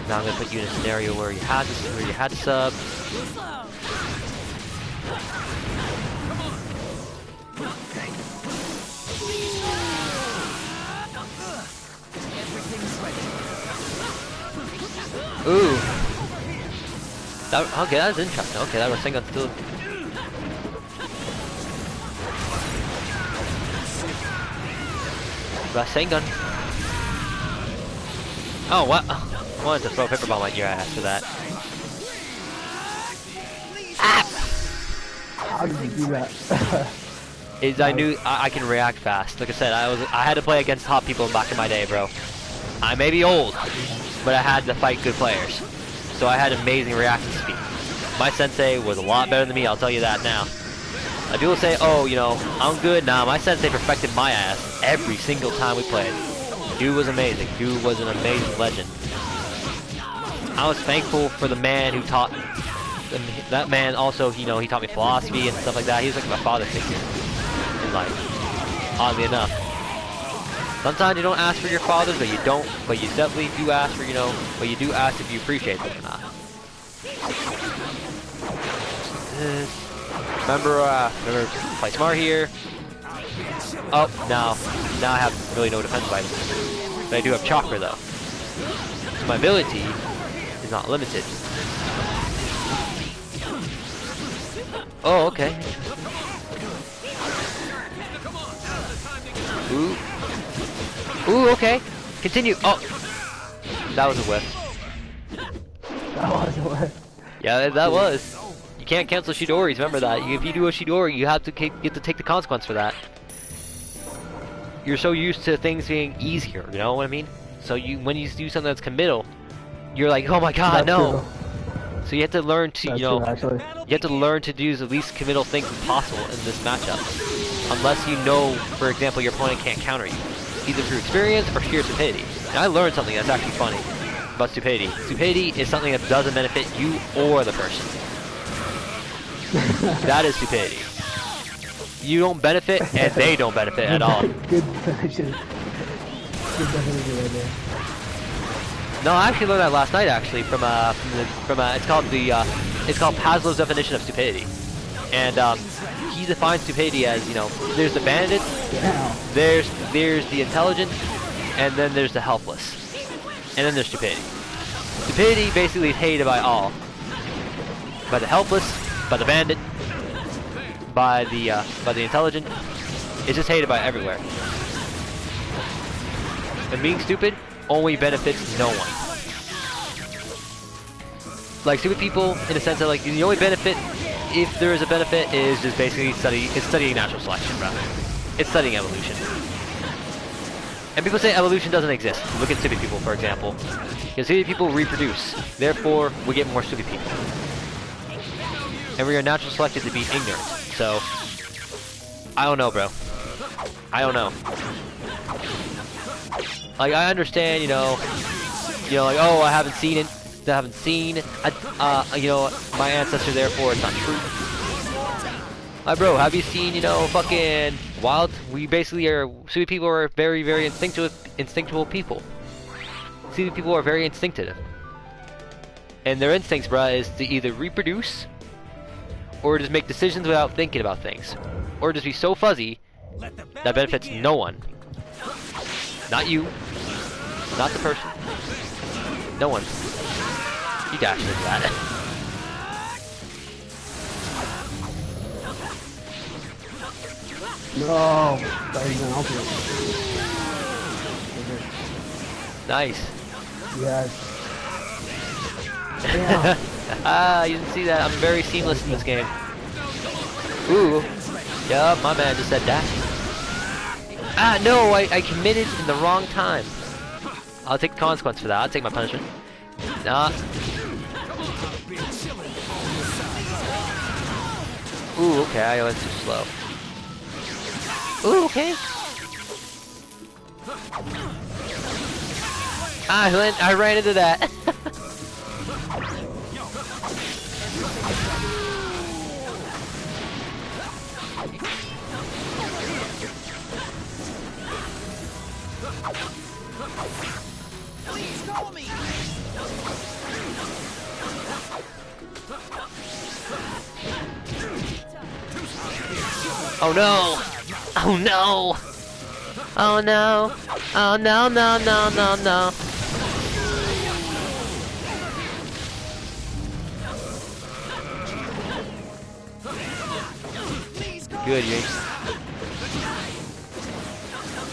Now I'm gonna put you in a scenario where you had to sub. Ooh. Okay, that was interesting. Okay, that was Rasengan still. Rasengan. Oh, what? I wanted to throw a paper bomb at your ass for that. Ah! How did you do that? I knew I can react fast. Like I said, I had to play against top people back in my day, bro. I may be old, but I had to fight good players. So I had amazing reaction speed. My sensei was a lot better than me, I'll tell you that now. People say, oh, you know, I'm good. Nah, my sensei perfected my ass every single time we played. Dude was amazing. Dude was an amazing legend. I was thankful for the man who taught... That man also, you know, he taught me philosophy and stuff like that. He was like my father figure in life, oddly enough. Sometimes you don't ask for your fathers, but you definitely do ask for, you know, but you do ask if you appreciate them or not. Remember, play smart here. Oh, now I have really no defense items. But I do have Chakra though. So my ability is not limited. Oh, okay. Ooh. Ooh, okay. Continue. Oh. That was a whiff. That was a whiff. Yeah, that was. You can't cancel Shidoris, remember that. If you do a Shidori, you have to take the consequence for that. You're so used to things being easier, you know what I mean? So when you do something that's committal, you're like, oh my god, That's no. true. So you have to learn to, That's you know, true, actually. you have to learn to do the least committal things possible in this matchup. Unless you know, for example, your opponent can't counter you. Either through experience or sheer stupidity. And I learned something that's actually funny about stupidity. Stupidity is something that doesn't benefit you or the person. That is stupidity. You don't benefit, and they don't benefit at all. Good definition. Good definition right there. No, I actually learned that last night. Actually, from it's called Paslow's definition of stupidity, and he defines stupidity as, you know, there's the bandits, Damn. there's the intelligent, and then there's the helpless, and then there's stupidity. Stupidity basically is hated by all. By the helpless, by the bandit, by the intelligent. It's just hated by everywhere. And being stupid only benefits no one. Like stupid people, in the sense that like the only benefit, if there is a benefit, is just basically studying natural selection, bro. It's studying evolution. And people say evolution doesn't exist. Look at stupid people, for example. Because stupid people reproduce. Therefore, we get more stupid people. And we are naturally selected to be ignorant. So, I don't know, bro. I don't know. Like, I understand, you know, like, oh, I haven't seen it. I haven't seen, you know, my ancestor, therefore it's not true. Like, bro, have you seen, you know, fucking wild? We basically are, stupid people are very, very instinctual people. Stupid people are very instinctive. And their instincts, bruh, is to either reproduce, or just make decisions without thinking about things. Or just be so fuzzy that benefits no one. Not you. Not the person. No one. You dashed into that. No, that is an ultimate. Nice. Yes. Ah, you didn't see that. I'm very seamless in this game. Ooh. Yup, my man just said that. Ah, no, I committed in the wrong time. I'll take the consequence for that. I'll take my punishment. Nah. Ooh, okay, I went too slow. Ooh, okay. I ran into that. Please call me. Oh no! Oh no! Oh no! Oh no, no, no, no, no! Good, Yanks.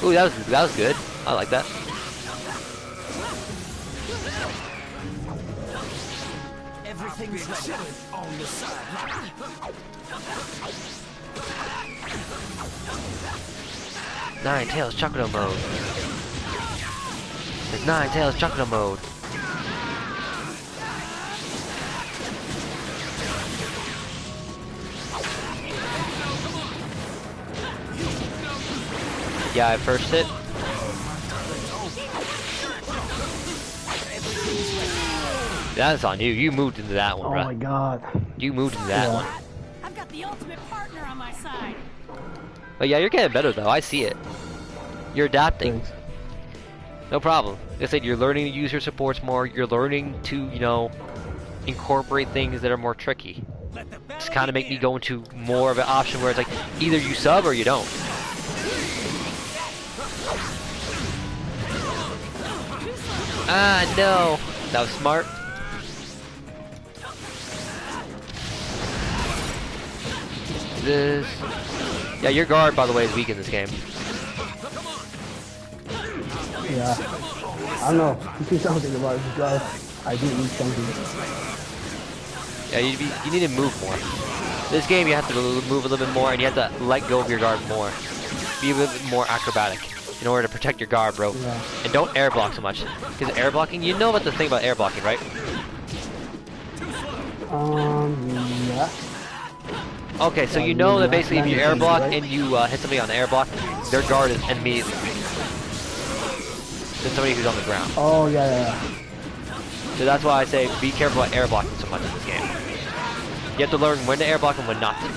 Ooh, that was good. I like that. Everything's ready on the side. Nine Tails Chocodo mode. It's Nine Tails Chocodo mode. Yeah, I first hit. That's on you. You moved into that one, Oh bro. my god. You moved into that one. I've got the ultimate partner on my side. But yeah, you're getting better though. I see it. You're adapting. Thanks. No problem. Like I said, you're learning to use your supports more. You're learning to, you know, incorporate things that are more tricky. Just kind of make me go into more of an option where it's like either you sub or you don't. Ah, no. That was smart. This. Yeah, your guard, by the way, is weak in this game. Yeah. I don't know. You see something about this guy. I do need something. Yeah, you need to move more. This game, you have to move a little bit more, and you have to let go of your guard more. Be a little bit more acrobatic in order to protect your guard, bro. Yeah. And don't air block so much. Because air blocking, you know about the thing about air blocking, right? Yeah. Okay, so you know that basically if you air block and you hit somebody on the air block, their guard is immediately than somebody who's on the ground. Oh, yeah. So that's why I say be careful about air blocking so much in this game. You have to learn when to air block and when not to.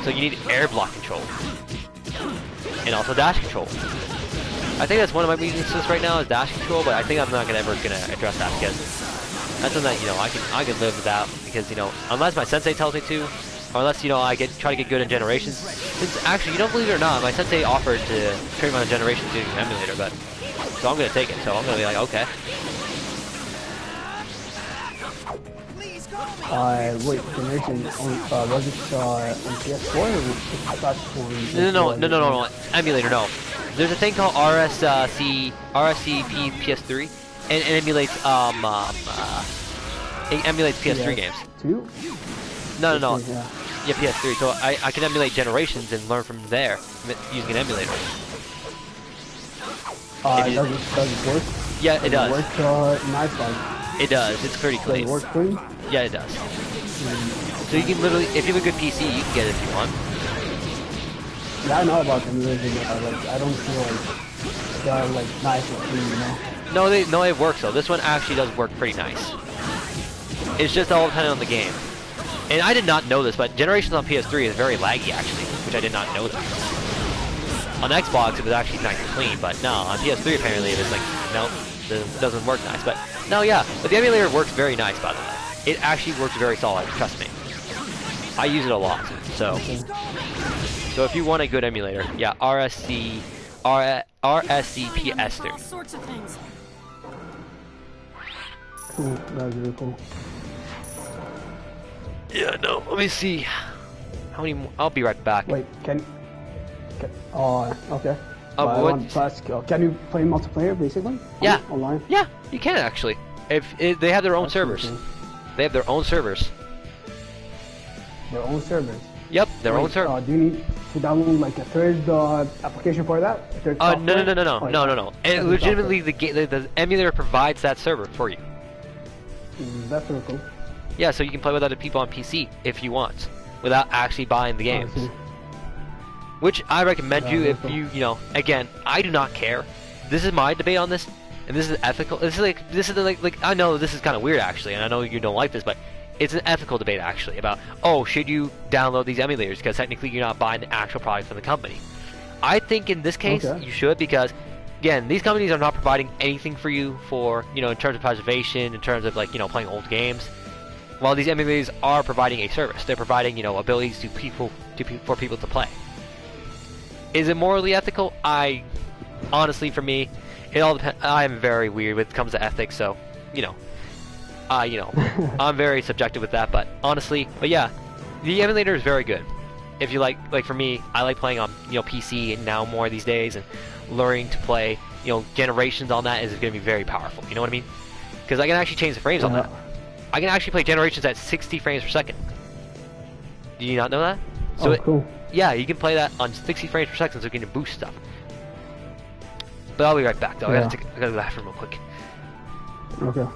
So you need air block control. And also dash control. I think that's one of my weaknesses right now is dash control, but I think I'm not ever gonna address that because that's something that, you know, I can live without because, you know, unless my sensei tells me to, or unless, you know, I try to get good in Generations. Since actually, you don't believe it or not, my sensei offered to train me on Generations using an emulator, but so I'm gonna take it. So I'm gonna be like, okay. Please call me. Wait, generation on was it on PS4 or was it platform? No. Emulator, no. There's a thing called RSCP PS3, and it emulates PS3 games. Two? No. Yeah. Yeah, PS3. So I can emulate Generations and learn from there using an emulator. Does it work? Yeah, it does. Work nice like. It does. It's pretty Does clean. it work clean? Yeah, it does. So you can literally, if you have a good PC, you can get it if you want. Yeah, I know about emulation, but I don't feel like they're like nice or clean, you know. No, it works though. This one actually does work pretty nice. It's just all dependent on the game. And I did not know this, but Generations on PS3 is very laggy actually, which I did not know that. On Xbox, it was actually nice and clean, but no, on PS3 apparently it was like, no, it doesn't work nice. But no, yeah, but the emulator works very nice, by the way. It actually works very solid, trust me. I use it a lot, so if you want a good emulator, yeah, RSC PS3. All sorts of things. Cool, that's really cool. Yeah, no, let me see. How many more? I'll be right back. Wait, okay. Can you play multiplayer basically? Yeah. Online? Yeah, you can actually. If they have their own That's servers. cool. They have their own servers. Their own servers? Yep, their own server. Do you need to download like a third application for that? A third No. software? No. And legitimately, the emulator provides that server for you. That's really cool. Yeah, so you can play with other people on PC if you want, without actually buying the games. I see. Which I recommend you if cool. you know, again, I do not care. This is my debate on this, and this is ethical. This is like I know this is kind of weird actually, and I know you don't like this, but it's an ethical debate actually about, oh, should you download these emulators because technically you're not buying the actual product from the company. I think in this case you should, because again, these companies are not providing anything for you for, you know, in terms of preservation, in terms of like, you know, playing old games. While these emulators are providing a service, they're providing, you know, abilities for people to play. Is it morally ethical? Honestly, for me, it all depends. I'm very weird when it comes to ethics, so you know, I'm very subjective with that. But honestly, yeah, the emulator is very good. If you like for me, I like playing on, you know, PC and now more these days, and learning to play, you know, Generations on that is going to be very powerful. You know what I mean? Because I can actually change the frames on that. I can actually play Generations at 60 frames per second. Do you not know that? So cool. Yeah, you can play that on 60 frames per second, so you can boost stuff. But I'll be right back, though. I gotta go to the bathroom real quick. Okay.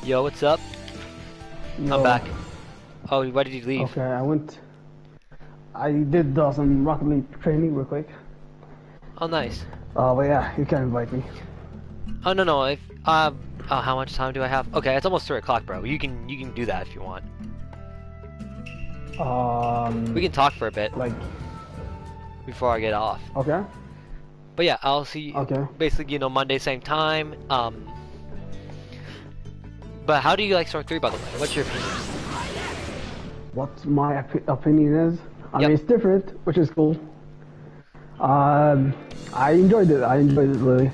Yo, what's up? Yo. I'm back. Oh, why did you leave? Okay, I did some Rocket League training real quick. Oh, nice. But yeah, you can invite me. Oh no, if oh, how much time do I have? Okay, it's almost 3 o'clock, bro. You can do that if you want. We can talk for a bit Like, before I get off. okay. But yeah, I'll see you Okay. basically, Monday same time. But how do you like Storm 3, by the way? What's your opinion? What my opinion is, I Yep. mean, it's different, which is cool. I enjoyed it. I enjoyed it really.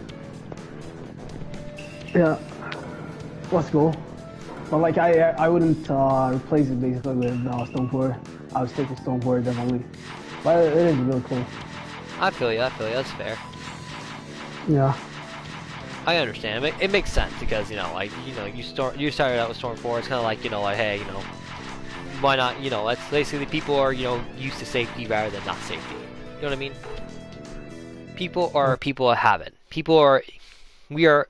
Yeah, what's cool. But like, I wouldn't replace it basically with Stone 4. I would stick with Stone 4 definitely. But it is really cool. I feel you. That's fair. Yeah. I understand. It makes sense because you started out with Storm 4. It's kind of like like, hey, why not? That's basically people are used to safety rather than not safety. You know what I mean? People are people of habit. We are